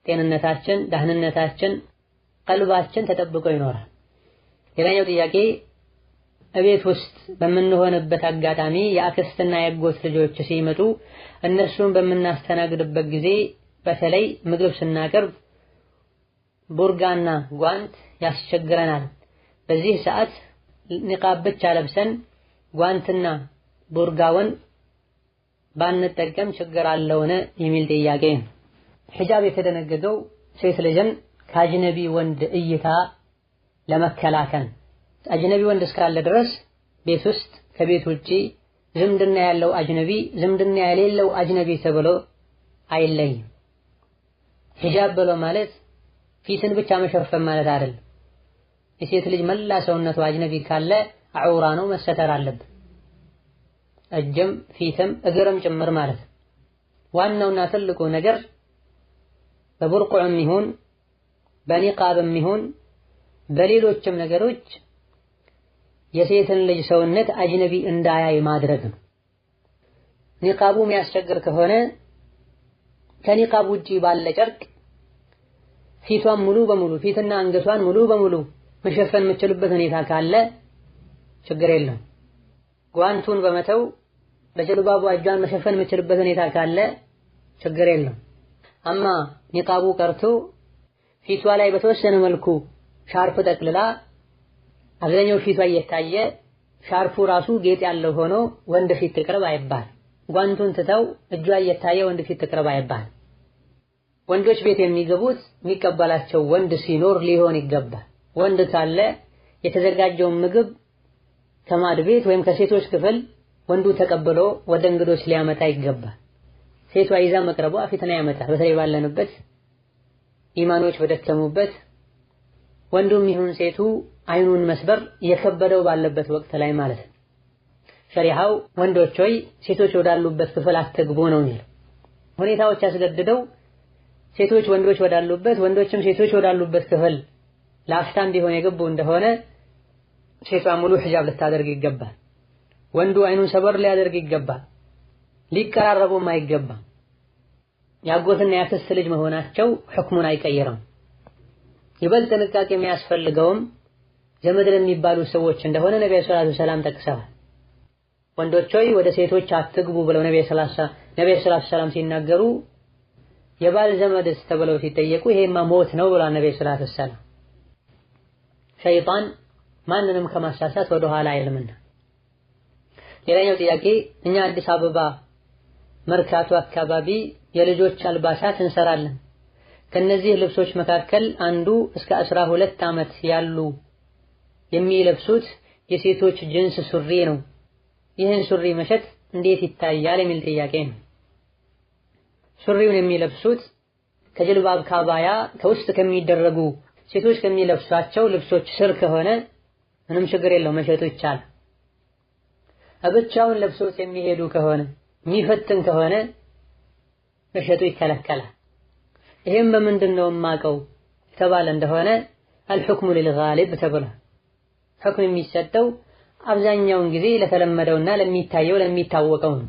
ጤንነታችን፣ ደህንነታችን፣ ቀልባችን ተጠብቆ ይኖራል። ሌላኛው ጥያቄ እቤት ውስጥ በምንሆንበት አጋጣሚ የአክስትና የአጎት ልጆች ሲመጡ እነሱን በምናስተናግድበት ጊዜ በተለይ ምግብ ስናቀርብ ቡርጋና ጓንት ያስቸግረናል። በዚህ ሰዓት ኒቃብ ብቻ ለብሰን ጓንትና ቡርጋውን ባንጠቀም ችግር አለውን የሚል ጥያቄ ነው። ሒጃብ የተደነገገው ሴት ልጅን ከአጅነቢ ወንድ እይታ ለመከላከል፣ አጅነቢ ወንድ እስካለ ድረስ ቤት ውስጥ ከቤት ውጪ ዝምድና ያለው አጅነቢ ዝምድና የሌለው አጅነቢ ተብሎ አይለይም። ሒጃብ ብሎ ማለት ፊትን ብቻ መሸፈን ማለት አይደለም። የሴት ልጅ መላ ሰውነቱ አጅነቢ ካለ አዑራ ነው፣ መሰተር አለበት። እጅም ፊትም እግርም ጭምር ማለት። ዋናውና ትልቁ ነገር በቡርቁዕም ይሁን በኒቃብም ይሁን በሌሎችም ነገሮች የሴትን ልጅ ሰውነት አጅነቢ እንዳያይ ማድረግ ነው። ኒቃቡ የሚያስቸግር ከሆነ ከኒቃብ ውጪ ባለ ጨርቅ ፊቷን ሙሉ በሙሉ ፊትና አንገቷን ሙሉ በሙሉ መሸፈን የምትችልበት ሁኔታ ካለ ችግር የለም። ጓንቱን በመተው በጀልባቡ እጇን መሸፈን የምትችልበት ሁኔታ ካለ ችግር የለም። አማ ኒቃቡ ቀርቶ ፊቷ ላይ በተወሰነ መልኩ ሻርፕ ጠቅልላ አብዛኛው ፊቷ እየታየ ሻርፑ ራሱ ጌጥ ያለው ሆኖ ወንድ ፊት ትቅርብ አይባል። ጓንቱን ትተው እጇ እየታየ ወንድ ፊት ትቅርብ አይባል። ወንዶች ቤት የሚገቡት የሚቀበላቸው ወንድ ሲኖር ሊሆን ይገባል። ወንድ ካለ የተዘጋጀውን ምግብ ከማድ ቤት ወይም ከሴቶች ክፍል ወንዱ ተቀብሎ ወደ እንግዶች ሊያመጣ ይገባል። ሴቷ ይዛ መቅረቧ ፊትና ያመጣል። በተለይ ባለንበት ኢማኖች በደከሙበት ወንዱም ይሁን ሴቱ አይኑን መስበር የከበደው ባለበት ወቅት ላይ ማለት ነው። ሸሪዓው ወንዶች ሆይ ሴቶች ወዳሉበት ክፍል አትግቡ ነው የሚለው። ሁኔታዎች ያስገድደው ሴቶች ወንዶች ወዳሉበት ወንዶችም ሴቶች ወዳሉበት ክፍል ለአፍታም ቢሆን የገቡ እንደሆነ ሴቷ ሙሉ ሒጃብ ልታደርግ ይገባል። ወንዱ አይኑን ሰበር ሊያደርግ ይገባል። ሊቀራረቡም አይገባም። ያጎትና ያክስት ልጅ መሆናቸው ሕክሙን አይቀይርም። ይበልጥ ጥንቃቄ የሚያስፈልገውም ዘመድ ለሚባሉ ሰዎች እንደሆነ ነብዩ ሰለላሁ ዐለይሂ ወሰለም ጠቅሰዋል። ወንዶች ሆይ ወደ ሴቶች አትግቡ ብለው ነብዩ ሰለላሁ ዐለይሂ ወሰለም ሲናገሩ የባል ዘመድስ ተብለው ሲጠየቁ ይሄማ ሞት ነው ብሏል ነብዩ ሰለላሁ ዐለይሂ ወሰለም። ሸይጣን ማንንም ከማሳሳት ወደ ኋላ አይልምና። ሌላኛው ጥያቄ እኛ አዲስ አበባ መርካቶ አካባቢ የልጆች አልባሳት እንሰራለን። ከነዚህ ልብሶች መካከል አንዱ እስከ 12 ዓመት ያሉ የሚለብሱት የሴቶች ጅንስ ሱሪ ነው። ይህን ሱሪ መሸጥ እንዴት ይታያል የሚል ጥያቄ ነው። ሱሪውን የሚለብሱት ከጅልባብ ካባያ ከውስጥ ከሚደረጉ ሴቶች ከሚለብሷቸው ልብሶች ስር ከሆነ ምንም ችግር የለው መሸጡ ይቻላል። ብቻውን ለብሶት የሚሄዱ ከሆነ የሚፈትን ከሆነ መሸጡ ይከለከላል። ይሄም በምንድነው የማቀው ተባለ እንደሆነ አልሁክሙ ሊልጋሊብ ተብሏል። ሁክም የሚሰጠው አብዛኛውን ጊዜ ለተለመደውና ለሚታየው ለሚታወቀው ነው።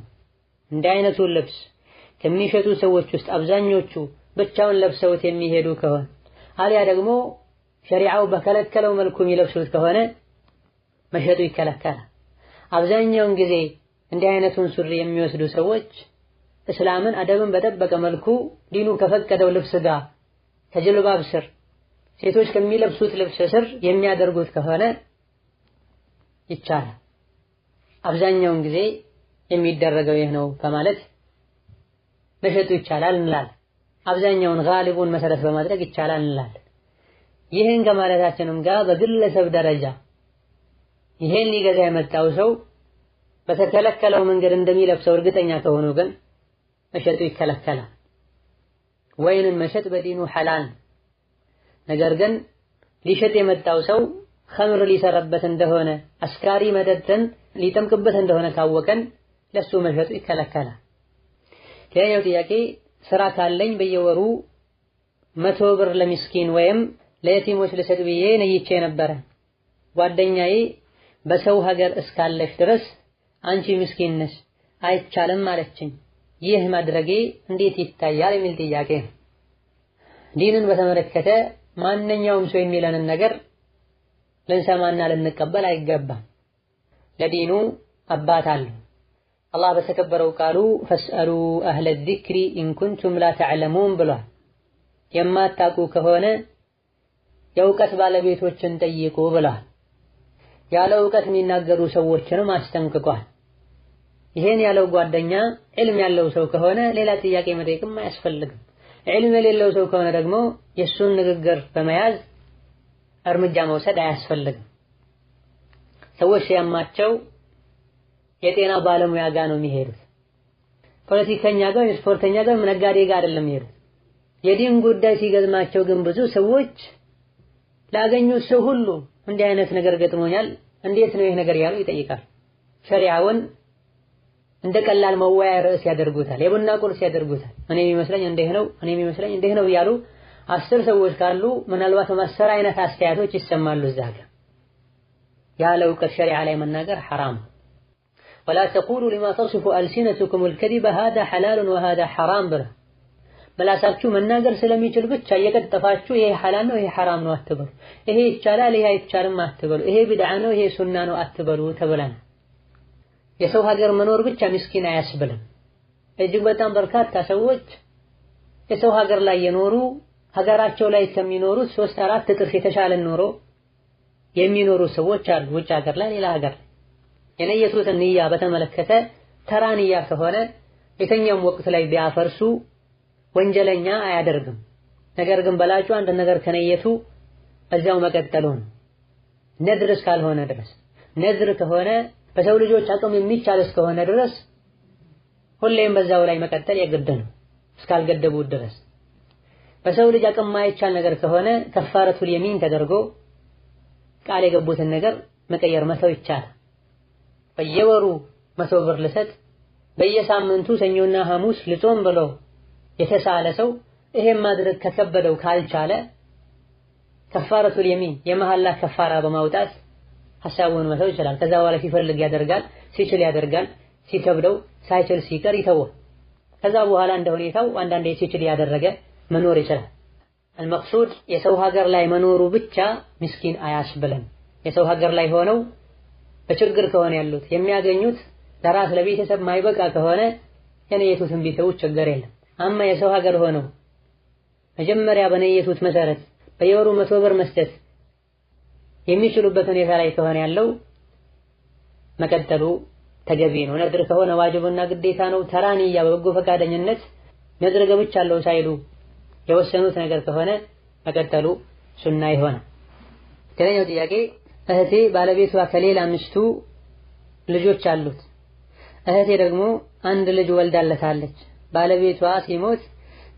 እንዲህ አይነቱ ልብስ ከሚሸጡ ሰዎች ውስጥ አብዛኞቹ ብቻውን ለብሰውት የሚሄዱ ከሆነ አሊያ ደግሞ ሸሪዓው በከለከለው መልኩ የሚለብሱት ከሆነ መሸጡ ይከለከላል። አብዛኛውን ጊዜ እንዲህ አይነቱን ሱሪ የሚወስዱ ሰዎች እስላምን አደብን በጠበቀ መልኩ ዲኑ ከፈቀደው ልብስ ጋር ከጅልባብ ስር ሴቶች ከሚለብሱት ልብስ ስር የሚያደርጉት ከሆነ ይቻላል። አብዛኛውን ጊዜ የሚደረገው ይህ ነው ከማለት መሸጡ ይቻላል እንላለን። አብዛኛውን ጋሊቡን መሰረት በማድረግ ይቻላል እንላለን። ይህን ከማለታችንም ጋር በግለሰብ ደረጃ ይሄን ሊገዛ የመጣው ሰው በተከለከለው መንገድ እንደሚለብሰው እርግጠኛ ከሆኑ ግን መሸጡ ይከለከላል። ወይንን መሸጥ በዲኑ ሐላል። ነገር ግን ሊሸጥ የመጣው ሰው ኸምር ሊሰራበት እንደሆነ አስካሪ መጠጥን ሊጠምቅበት እንደሆነ ካወቀን ለሱ መሸጡ ይከለከላል። ሌላኛው ጥያቄ ስራ ካለኝ በየወሩ 100 ብር ለሚስኪን ወይም ለየቲሞች ልሰጥ ብዬ ነይቼ ነበረ። ጓደኛዬ በሰው ሀገር እስካለሽ ድረስ አንቺ ምስኪን ነሽ አይቻልም አለችኝ። ይህ ማድረጌ እንዴት ይታያል የሚል ጥያቄ ነው። ዲንን በተመለከተ ማንኛውም ሰው የሚለንን ነገር ልንሰማና ልንቀበል አይገባም። ለዲኑ አባት አለው። አላህ በተከበረው ቃሉ ፈስአሉ አህለ ዚክሪ ኢን ኩንቱም ላ ተዕለሙን ብሏል። የማታውቁ ከሆነ የእውቀት ባለቤቶችን ጠይቁ ብሏል። ያለ እውቀት የሚናገሩ ሰዎችንም አስጠንቅቋል። ይሄን ያለው ጓደኛ ዕልም ያለው ሰው ከሆነ ሌላ ጥያቄ መጠየቅም አያስፈልግም። ዕልም የሌለው ሰው ከሆነ ደግሞ የሱን ንግግር በመያዝ እርምጃ መውሰድ አያስፈልግም። ሰዎች ሲያማቸው የጤና ባለሙያ ጋር ነው የሚሄዱት። ፖለቲከኛ ጋር፣ ስፖርተኛ ጋር፣ ነጋዴ ጋር አይደለም የሚሄዱት። የዲን ጉዳይ ሲገጥማቸው ግን ብዙ ሰዎች ላገኙት ሰው ሁሉ እንዲህ አይነት ነገር ገጥሞኛል እንዴት ነው ይሄ ነገር ያለው ይጠይቃል። ሸሪዓውን እንደ ቀላል መወያያ ርዕስ ያደርጉታል። የቡና ቁርስ ያደርጉታል። እኔ የሚመስለኝ እንዲህ ነው፣ እኔ የሚመስለኝ እንዲህ ነው ያሉ 10 ሰዎች ካሉ ምናልባት 10 አይነት አስተያየቶች ይሰማሉ እዛ ጋር። ያለ እውቀት ሸሪዓ ላይ መናገር ሐራም። ولا تقولوا لما تصف ألسنتكم الكذب هذا حلال وهذا حرام ብለ በላሳችሁ መናገር ስለሚችል ብቻ እየቀጠፋችሁ ይሄ ሐላል ነው ይሄ ሐራም ነው አትበሉ። ይሄ ይቻላል ይሄ አይቻልም አትበሉ። ይሄ ቢድዓ ነው ይሄ ሱና ነው አትበሉ ተብለናል። የሰው ሀገር መኖር ብቻ ምስኪን አያስብልም። እጅግ በጣም በርካታ ሰዎች የሰው ሀገር ላይ የኖሩ ሀገራቸው ላይ ከሚኖሩት 3-4 እጥፍ የተሻለ ኑሮ የሚኖሩ ሰዎች አሉ። ውጭ ሀገር ላይ ሌላ ሀገር የነየቱትን ንያ በተመለከተ ተራ ንያ ከሆነ የትኛውም ወቅት ላይ ቢያፈርሱ ወንጀለኛ አያደርግም። ነገር ግን በላጩ አንድ ነገር ከነየቱ እዛው መቀጠሉ ነው። ነድር እስካልሆነ ድረስ ነድር ከሆነ በሰው ልጆች አቅም የሚቻል እስከሆነ ድረስ ሁሌም በዛው ላይ መቀጠል የግድ ነው እስካልገደቡት ድረስ። በሰው ልጅ አቅም ማይቻል ነገር ከሆነ ከፋረቱል የሚን ተደርጎ ቃል የገቡትን ነገር መቀየር መተው ይቻላል። በየወሩ 100 ብር ልሰጥ በየሳምንቱ ሰኞና ሐሙስ ልጾም ብሎ የተሳለ ሰው ይሄን ማድረግ ከከበደው ካልቻለ ከፋረቱል የሚን የመሐላ ከፋራ በማውጣት ሐሳቡን መተው ይችላል። ከዛ በኋላ ሲፈልግ ያደርጋል፣ ሲችል ያደርጋል፣ ሲከብደው ሳይችል ሲቀር ይተዋል። ከዛ በኋላ እንደ ሁኔታው አንዳንዴ ሲችል ያደረገ መኖር ይችላል። المقصود የሰው ሀገር ላይ መኖሩ ብቻ ምስኪን አያስብልም። የሰው ሀገር ላይ ሆነው በችግር ከሆነ ያሉት የሚያገኙት ለራስ ለቤተሰብ ማይበቃ ከሆነ የነየቱትን ቢተው ችግር የለም። አማ የሰው ሀገር ሆነው መጀመሪያ በነየቱት መሰረት በየወሩ 100 ብር መስጠት የሚችሉበት ሁኔታ ላይ ከሆነ ያለው መቀጠሉ ተገቢ ነው። ነድር ከሆነ ዋጅብና ግዴታ ነው። ተራንያ በበጎ ፈቃደኝነት ነድር ገብቻለሁ ሳይሉ የወሰኑት ነገር ከሆነ መቀጠሉ ሱና ይሆናል። ከሌላው ጥያቄ እህቴ ባለቤቷ ከሌላ ሚስቱ ልጆች አሉት። እህቴ ደግሞ አንድ ልጅ ወልዳለታለች። ባለቤቷ ሲሞት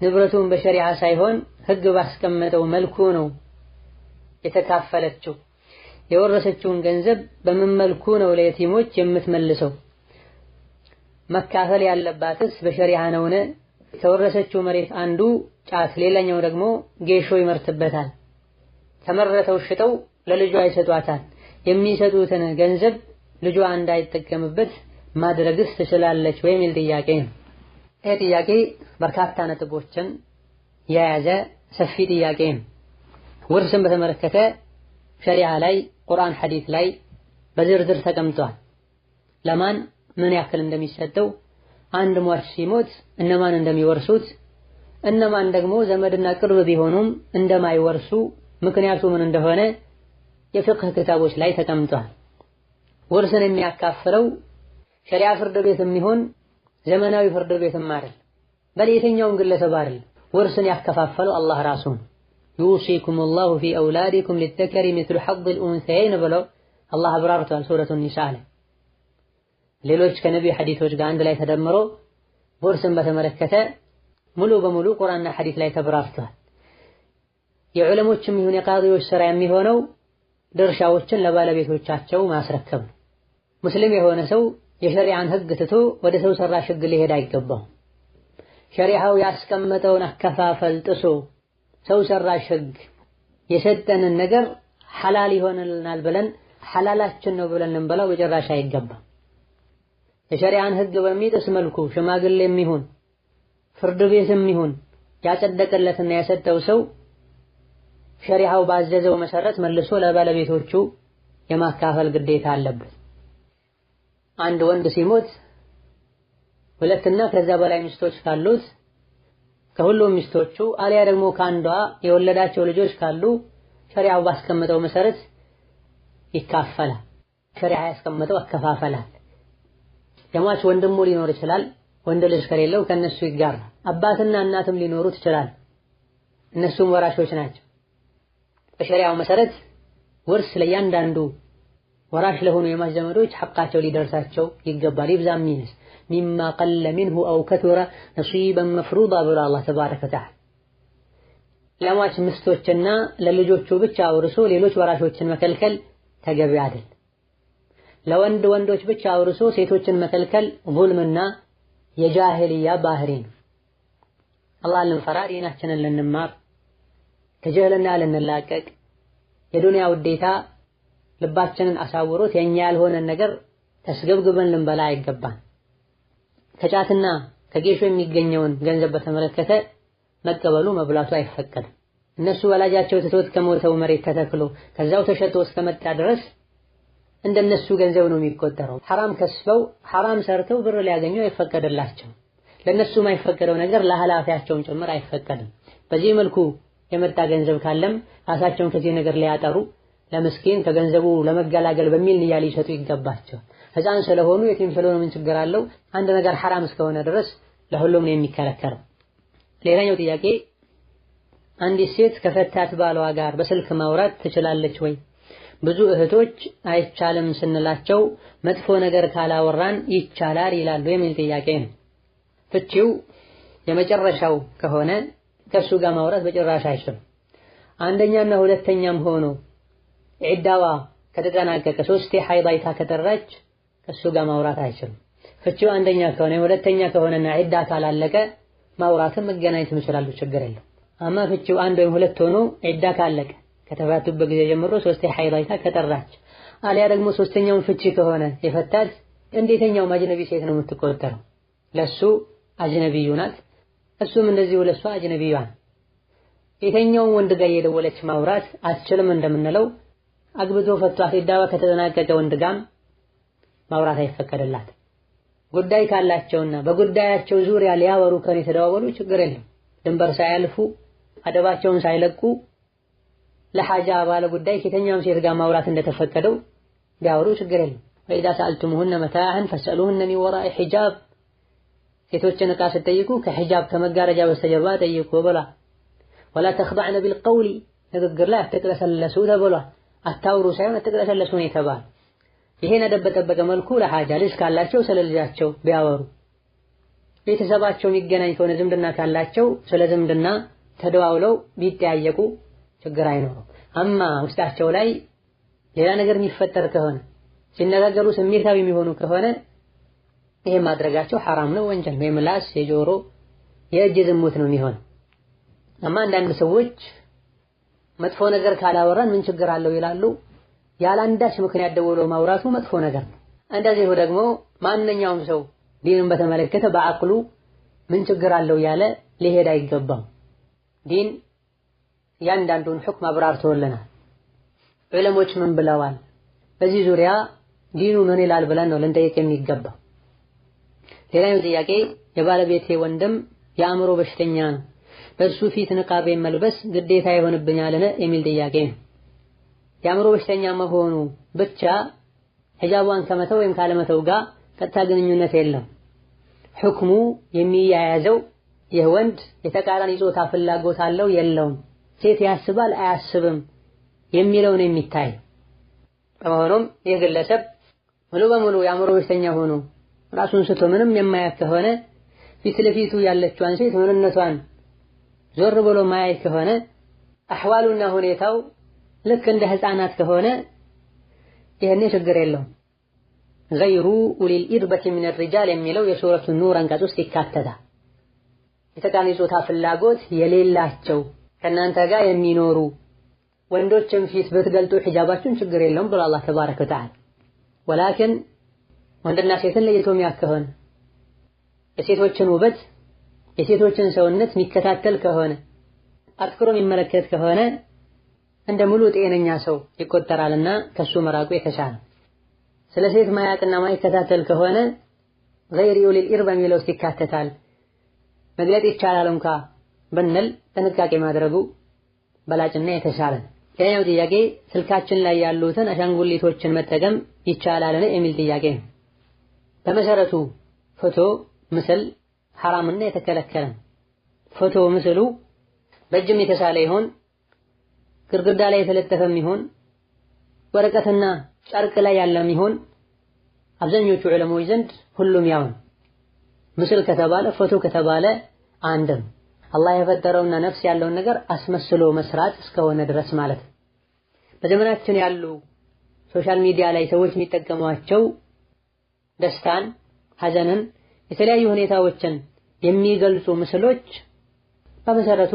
ንብረቱን በሸሪዓ ሳይሆን ሕግ ባስቀመጠው መልኩ ነው የተካፈለችው። የወረሰችውን ገንዘብ በምን መልኩ ነው ለየቲሞች የምትመልሰው? መካፈል ያለባትስ በሸሪዓ ነውን? ከወረሰችው መሬት አንዱ ጫት ሌላኛው ደግሞ ጌሾ ይመርትበታል። ተመረተው ሽጠው ለልጇ ይሰጧታል። የሚሰጡትን ገንዘብ ልጇ እንዳይጠቀምበት ማድረግስ ትችላለች ወይ የሚል ጥያቄ ነው። ይሄ ጥያቄ በርካታ ነጥቦችን የያዘ ሰፊ ጥያቄ ነው። ውርስን በተመለከተ ሸሪዓ ላይ ቁርአን ሐዲስ ላይ በዝርዝር ተቀምጧል። ለማን ምን ያክል እንደሚሰጠው፣ አንድ ሟች ሲሞት እነማን እንደሚወርሱት፣ እነማን ደግሞ ዘመድና ቅርብ ቢሆኑም እንደማይወርሱ ምክንያቱ ምን እንደሆነ የፍቅህ ክታቦች ላይ ተቀምጧል። ውርስን የሚያካፍለው ሸሪዓ ፍርድ ቤትም ይሁን ዘመናዊ ፍርድ ቤትም አይደል፣ በየትኛውም ግለሰብ አይደል። ውርስን ያከፋፈለው አላህ ራሱ ነው። ዩሲኩም አላሁ ፊ አውላዲኩም ሊዘከሪ ሚስሉ ሐظል ኡንሰየይን ብለው አላህ አብራርቷል ሱረቱ ኒሳ ላይ። ሌሎች ከነቢዩ ሐዲሶች ጋር አንድ ላይ ተደምሮ ውርስን በተመለከተ ሙሉ በሙሉ ቁርአንና ሐዲስ ላይ ተብራርቷል። የዑለሞችም ይሁን የቃዲዎች ስራ የሚሆነው ድርሻዎችን ለባለቤቶቻቸው ማስረከብ ነው። ሙስሊም የሆነ ሰው የሸሪዓን ሕግ ትቶ ወደ ሰው ሰራሽ ሕግ ሊሄድ አይገባም። ሸሪዓው ያስቀመጠውን አከፋፈል ጥሶ ሰው ሰራሽ ሕግ የሰጠንን ነገር ሐላል ይሆንልናል ብለን ሐላላችን ነው ብለን ልንበላው በጭራሽ አይገባም። የሸሪዓን ሕግ በሚጥስ መልኩ ሽማግሌም ይሁን ፍርድ ቤትም ይሁን ያጸደቀለትና የሰጠው ሰው ሸሪዓው ባዘዘው መሰረት መልሶ ለባለቤቶቹ የማካፈል ግዴታ አለበት። አንድ ወንድ ሲሞት ሁለትና ከዛ በላይ ሚስቶች ካሉት ከሁሉም ሚስቶቹ አልያ ደግሞ ከአንዷ የወለዳቸው ልጆች ካሉ ሸሪዓው ባስቀመጠው መሰረት ይካፈላል። ሸሪዓ ያስቀመጠው አከፋፈላል። የሟች ወንድሙ ሊኖር ይችላል። ወንድ ልጅ ከሌለው ከነሱ ይጋራል። አባትና እናትም ሊኖሩት ይችላል። እነሱም ወራሾች ናቸው። በሸሪዓው መሰረት ውርስ ለእያንዳንዱ ወራሽ ለሆኑ የሟች ዘመዶች ሐቃቸው ሊደርሳቸው ይገባል። ይብዛም ይነስ ሚማ ቀለ ሚንሁ አው ከቱረ ነሲበን መፍሩዳ ብሎ አላህ ተባረከ ወተዓላ ለሟች ሚስቶችና ለልጆቹ ብቻ አውርሶ ሌሎች ወራሾችን መከልከል ተገቢ አይደል። ለወንድ ወንዶች ብቻ አውርሶ ሴቶችን መከልከል ዙልምና የጃሂልያ ባህሪ ነው። አላህን ልንፈራ ዲናችንን ልንማር ከጀህልና ልንላቀቅ የዱንያ ውዴታ ልባችንን አሳውሮት የኛ ያልሆነን ነገር ተስገብግበን ልንበላ አይገባን። ከጫትና ከጌሾ የሚገኘውን ገንዘብ በተመለከተ መቀበሉ መብላቱ አይፈቀድም። እነሱ ወላጃቸው ትቶት ከሞተው መሬት ተተክሎ ከዛው ተሸጦ እስከመጣ ድረስ እንደነሱ ገንዘብ ነው የሚቆጠረው። ሐራም ከስበው ሐራም ሰርተው ብር ሊያገኙ አይፈቀድላቸው። ለነሱ የማይፈቀደው ነገር ለሐላፊያቸውም ጭምር አይፈቀድም። በዚህ መልኩ የመጣ ገንዘብ ካለም ራሳቸውን ከዚህ ነገር ሊያጠሩ ለምስኪን ከገንዘቡ ለመገላገል በሚል ንያ ሊሰጡ ይገባቸው። ሕፃን ስለሆኑ የቲም ስለሆኑ ምን ችግር አለው? አንድ ነገር ሐራም እስከሆነ ድረስ ለሁሉም ነው የሚከለከለው። ሌላኛው ጥያቄ አንዲት ሴት ከፈታት ባሏ ጋር በስልክ ማውራት ትችላለች ወይ? ብዙ እህቶች አይቻልም ስንላቸው መጥፎ ነገር ካላወራን ይቻላል ይላሉ የሚል ጥያቄ ነው። ፍቺው የመጨረሻው ከሆነ ከሱ ጋር ማውራት በጭራሽ አይችልም። አንደኛና ሁለተኛም ሆኖ ዒዳዋ ከተጠናቀቀ ሶስቴ ሐይድ አይታ ከጠራች ከሱ ጋር ማውራት አይችልም። ፍቺው አንደኛ ከሆነ ሁለተኛ ከሆነና ዒዳ ካላለቀ ማውራትም መገናኘትም ይችላሉ፣ ችግር የለም። አማ ፍቺው አንድ ወይም ሁለት ሆኖ ዒዳ ካለቀ ከተፋቱበት ጊዜ ጀምሮ ሶስቴ ሐይድ አይታ ከጠራች አሊያ ደግሞ ሶስተኛውን ፍቺ ከሆነ የፈታት እንዴተኛው አጅነቢ ሴት ነው የምትቆጠረው? ለሱ አጅነቢዩ ናት፣ እሱም እንደዚሁ ለሷ አጅነቢዩ ናት። የተኛውን ወንድ ጋር የደወለች ማውራት አትችልም እንደምንለው አግብቶ ፈቷት ዒዳዋ ከተጠናቀቀ ወንድ ጋር ማውራት አይፈቀድላት። ጉዳይ ካላቸውና በጉዳያቸው ዙሪያ ሊያወሩ ከኔ ተደዋወሉ ችግር የለም። ድንበር ሳያልፉ አደባቸውን ሳይለቁ ለሐጃ ባለ ጉዳይ ከተኛውም ሴት ጋር ማውራት እንደተፈቀደው ቢያወሩ ችግር የለም። ወኢዛ ሰአልቱሙሁነ መታዕን ፈስአሉሁነ ሚን ወራኢ ሒጃብ፣ ሴቶችን ዕቃ ስትጠይቁ ከሒጃብ ከመጋረጃ በስተጀርባ ጠይቁ ብሏል። ወላ ተኽضዕነ ቢልቀውሊ፣ ንግግር ላይ አትቅለሰለሱ ተብሏል። አታውሩ ሳይሆን አትቅለሰለሱ ነው የተባለ። ይሄን አደብ በጠበቀ መልኩ ለሐጃ ልጅ ካላቸው ስለ ልጃቸው ቢያወሩ፣ ቤተሰባቸው የሚገናኝ ከሆነ ዝምድና ካላቸው ስለ ዝምድና ተደዋውለው ቢጠያየቁ ችግር አይኖርም። አማ ውስጣቸው ላይ ሌላ ነገር የሚፈጠር ከሆነ ሲነጋገሩ ስሜታዊ የሚሆኑ ከሆነ ይሄ ማድረጋቸው ሐራም ነው፣ ወንጀል ነው። የምላስ የጆሮ የእጅ ዝሙት ነው የሚሆነው። አማ አንዳንድ ሰዎች መጥፎ ነገር ካላወራን ምን ችግር አለው ይላሉ። ያላንዳች ምክንያት ደውሎ ማውራቱ መጥፎ ነገር ነው። እንደዚሁ ደግሞ ማንኛውም ሰው ዲንን በተመለከተ በአቅሉ ምን ችግር አለው ያለ ሊሄድ አይገባም። ዲን ያንዳንዱን ሁክም አብራርቶልናል። ዑለሞች ምን ብለዋል፣ በዚህ ዙሪያ ዲኑ ምን ይላል ብለን ነው ልንጠይቅ የሚገባው። ሌላኛው ጥያቄ የባለቤቴ ወንድም የአእምሮ በሽተኛ ነው፣ በሱ ፊት ንቃብ መልበስ ግዴታ ይሆንብኛልን የሚል ጥያቄ ነው። የአእምሮ በሽተኛ መሆኑ ብቻ ሒጃቧን ከመተው ወይም ካለመተው ጋር ቀጥታ ግንኙነት የለም። ሁክሙ የሚያያዘው ይህ ወንድ የተቃራኒ ጾታ ፍላጎት አለው የለውም፣ ሴት ያስባል አያስብም የሚለው ነው የሚታይ። በመሆኑም ይህ ግለሰብ ሙሉ በሙሉ የአእምሮ በሽተኛ ሆኖ ራሱን ስቶ ምንም የማያውቅ ከሆነ ፊት ለፊቱ ያለችዋን ሴት ምንነቷን ዞር ብሎ ማየት ከሆነ አህዋሉና ሁኔታው ልክ እንደ ህፃናት ከሆነ ይሄኔ ችግር የለውም። ገይሩ ኡሊል ኢርበቲ ሚን الرجال የሚለው የሱረቱ ኑር አንቀጽ ውስጥ ይካተታል። የተቃራኒ ጾታ ፍላጎት የሌላቸው ከናንተ ጋር የሚኖሩ ወንዶችም ፊት ብትገልጡ ሒጃባችሁን ችግር የለውም ብሎ አላህ ተባረከ ወተዓላ። ወላኪን ወንድና ሴትን ለይቶ የሚያውቅ ከሆነ የሴቶችን ውበት የሴቶችን ሰውነት የሚከታተል ከሆነ አትኩሮ የሚመለከት ከሆነ እንደ ሙሉ ጤነኛ ሰው ይቆጠራልና ከሱ መራቁ የተሻለ። ስለ ሴት ማያቅና ማይከታተል ከሆነ ገይሪ ኡሊል ኢርባ የሚለው ውስጥ ይካተታል። መግለጥ ይቻላል እንኳ ብንል ጥንቃቄ ማድረጉ በላጭና የተሻለ። ሌላኛው ጥያቄ ስልካችን ላይ ያሉትን አሻንጉሊቶችን መጠቀም ይቻላልን የሚል ጥያቄ ነው። በመሰረቱ ፎቶ ምስል ሐራምና የተከለከለ። ፎቶ ምስሉ በእጅም የተሳለ ይሆን ግድግዳ ላይ የተለጠፈም ይሆን ወረቀትና ጨርቅ ላይ ያለም ይሆን አብዛኞቹ ዑለሞች ዘንድ ሁሉም ያው ምስል ከተባለ ፎቶ ከተባለ አንድም አላህ የፈጠረውና ነፍስ ያለውን ነገር አስመስሎ መስራት እስከሆነ ድረስ ማለት ነው። በዘመናችን ያሉ ሶሻል ሚዲያ ላይ ሰዎች የሚጠቀሟቸው ደስታን፣ ሐዘንን፣ የተለያዩ ሁኔታዎችን የሚገልጹ ምስሎች በመሰረቱ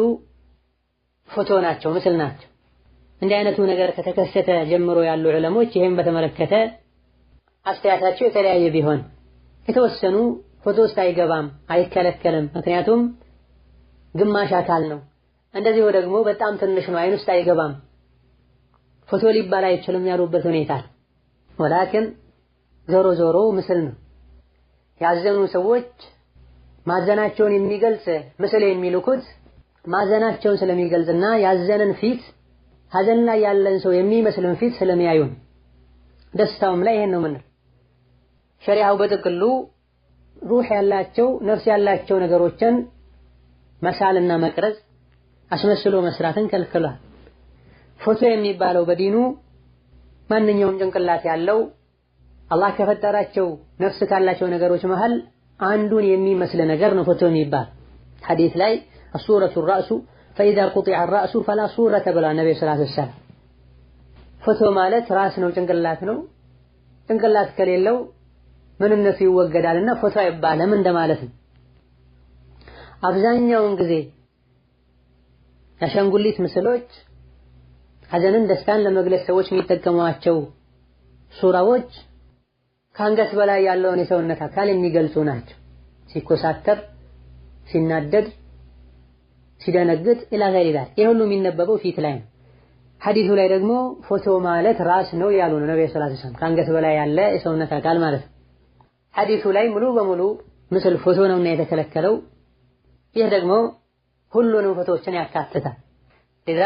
ፎቶ ናቸው፣ ምስል ናቸው። እንዲህ አይነቱ ነገር ከተከሰተ ጀምሮ ያሉ ዑለሞች ይሄን በተመለከተ አስተያየታቸው የተለያየ ቢሆን የተወሰኑ ፎቶ ውስጥ አይገባም፣ አይከለከልም፣ ምክንያቱም ግማሽ አካል ነው፣ እንደዚሁ ደግሞ በጣም ትንሽ ነው፣ አይን ውስጥ አይገባም፣ ፎቶ ሊባል አይችልም ያሉበት ሁኔታ። ወላኪን ዞሮ ዞሮ ምስል ነው። ያዘኑ ሰዎች ማዘናቸውን የሚገልጽ ምስል የሚልኩት ማዘናቸውን ስለሚገልጽና ያዘነን ፊት ሐዘን ላይ ያለን ሰው የሚመስልን ፊት ስለሚያዩን ደስታውም ላይ ይሄን ነው ምን ሸሪዓው በጥቅሉ ሩህ ያላቸው ነፍስ ያላቸው ነገሮችን መሳልና መቅረጽ አስመስሎ መስራትን ከልክሏል። ፎቶ የሚባለው በዲኑ ማንኛውም ጭንቅላት ያለው አላህ ከፈጠራቸው ነፍስ ካላቸው ነገሮች መሃል አንዱን የሚመስል ነገር ነው ፎቶ የሚባል። ሐዲስ ላይ الصورة الرأس فإذا قطع الرأس فلا صورة بلا النبي صلى الله عليه وسلم ፎቶ ማለት ራስ ነው ጭንቅላት ነው። ጭንቅላት ከሌለው ምንነቱ ይወገዳልና ፎቶ አይባልም እንደማለት ነው። አብዛኛውን ጊዜ የአሻንጉሊት ምስሎች ሐዘንን ደስታን ለመግለጽ ሰዎች የሚጠቀሟቸው ሱራዎች ከአንገት በላይ ያለውን የሰውነት አካል የሚገልጹ ናቸው። ሲኮሳተር፣ ሲናደድ፣ ሲደነግጥ ኢላ ገይሪ ዛሊክ ይህ ሁሉ የሚነበበው ፊት ላይ ነው። ሐዲሱ ላይ ደግሞ ፎቶ ማለት ራስ ነው ያሉ ነው ነብዩ ሰለላሁ ዐለይሂ ወሰለም ከአንገት በላይ ያለ የሰውነት አካል ማለት ነው። ሐዲሱ ላይ ሙሉ በሙሉ ምስል ፎቶ ነውና የተከለከለው። ይህ ደግሞ ሁሉንም ፎቶዎችን ያካትታል። ኢዛ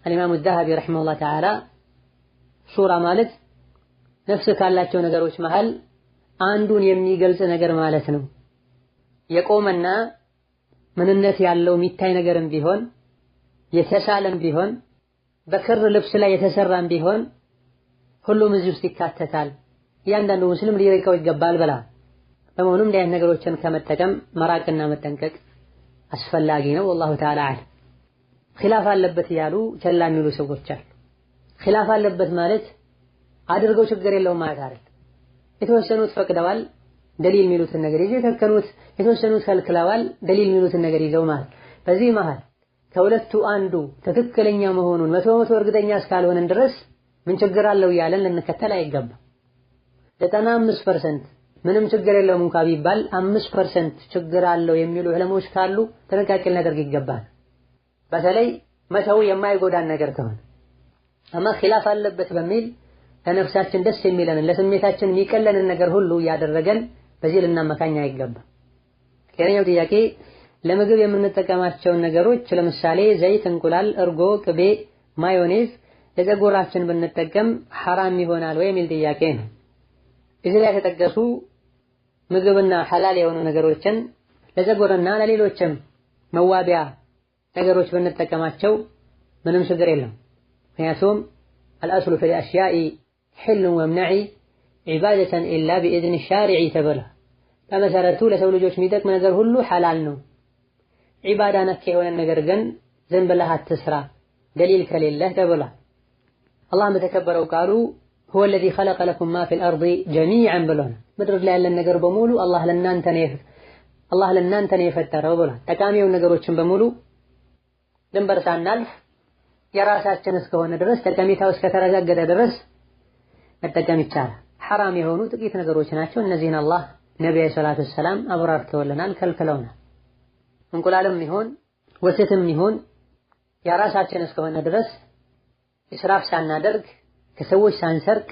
አልኢማሙ ዘሀቢ ረሂመሁላህ ተዓላ ሱራ ማለት ነፍስ ካላቸው ነገሮች መሃል አንዱን የሚገልጽ ነገር ማለት ነው። የቆመና ምንነት ያለው የሚታይ ነገርም ቢሆን የተሳለም ቢሆን በክር ልብስ ላይ የተሰራም ቢሆን ሁሉም እዚህ ውስጥ ይካተታል። እያንዳንዱ ሙስሊም ሊርቀው ይገባል ብላ በመሆኑም እንዲህ አይነት ነገሮችን ከመጠቀም መራቅና መጠንቀቅ አስፈላጊ ነው። ወላሁ ተዓላ አዕለም። ኺላፍ አለበት እያሉ ቸላ የሚሉ ሰዎች አሉ። ኺላፍ አለበት ማለት አድርገው ችግር የለውም ማለት አይደል። የተወሰኑት ፈቅደዋል ደሊል የሚሉትን ነገር ይዘው የተከሉት፣ የተወሰኑት ከልክለዋል ደሊል የሚሉትን ነገር ይዘው ማለት። በዚህ መሃል ከሁለቱ አንዱ ትክክለኛ መሆኑን 100% እርግጠኛ እስካልሆነን ድረስ ምን ችግር አለው እያለን ልንከተል አይገባም። 95% ምንም ችግር የለውም እንኳ ቢባል 5% ችግር አለው የሚሉ ዑለሞች ካሉ ጥንቃቄ ልናደርግ ይገባል። በተለይ መተው የማይጎዳን ነገር ከሆነ። አማ ኺላፍ አለበት በሚል ለነፍሳችን ደስ የሚለንን ለስሜታችን የሚቀለንን ነገር ሁሉ ያደረገን በዚህ ልናመካኝ አይገባም። ሌላኛው ጥያቄ ለምግብ የምንጠቀማቸውን ነገሮች ለምሳሌ ዘይት፣ እንቁላል፣ እርጎ፣ ቅቤ፣ ማዮኔዝ ለፀጉራችን ብንጠቀም ሐራም ይሆናል ወይ የሚል ጥያቄ ነው። እዚህ ላይ የተጠቀሱ ምግብና ሐላል የሆኑ ነገሮችን ለፀጉርና ለሌሎችም መዋቢያ ነገሮች ብንጠቀማቸው ምንም ችግር የለም። ምክንያቱም الأصل في الأشياء حل ومنع عبادة إلا بإذن الشارع ተብሏል። በመሰረቱ ለሰው ልጆች የሚጠቅም ነገር ሁሉ ሐላል ነው። ዒባዳ ነክ የሆነ ነገር ግን ዝም ብለህ አትስራ ደሊል ከሌለህ ተብሏል። አላህ በተከበረው ቃሉ هو الذي خلق لكم ما في الأرض جميعا ብሏል። ምድር ላይ ያለን ነገር በሙሉ አላህ ለእናንተ ነው የፈጠረው ብሏል። ጠቃሚውን ነገሮችን በሙሉ ድንበር ሳናልፍ የራሳችን እስከሆነ ድረስ ጠቀሜታው እስከተረጋገጠ ድረስ መጠቀም ይቻላል። ሐራም የሆኑ ጥቂት ነገሮች ናቸው። እነዚህን አላህ ነብዩ ሰለላሁ ዐለይሂ ወሰለም አብራርተውልናል፣ ከልክለውናል። እንቁላልም ይሁን ወተትም ይሁን የራሳችን እስከሆነ ድረስ እስራፍ ሳናደርግ ከሰዎች ሳንሰርቅ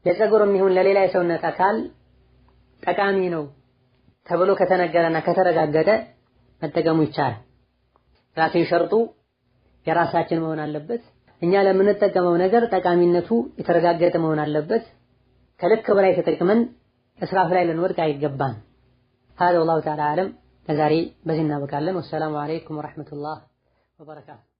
ለፀጉርም ይሁን ለሌላ የሰውነት አካል ጠቃሚ ነው ተብሎ ከተነገረና ከተረጋገጠ መጠቀሙ ይቻላል። ላኪን ሸርጡ የራሳችን መሆን አለበት። እኛ ለምንጠቀመው ነገር ጠቃሚነቱ የተረጋገጠ መሆን አለበት። ከልክ በላይ ተጠቅመን እስራፍ ላይ ልንወድቅ አይገባም። هذا والله تعالى أعلم። ለዛሬ በዚህ እናበቃለን። ወሰላሙ አለይኩም ወራህመቱላህ ወበረካቱ።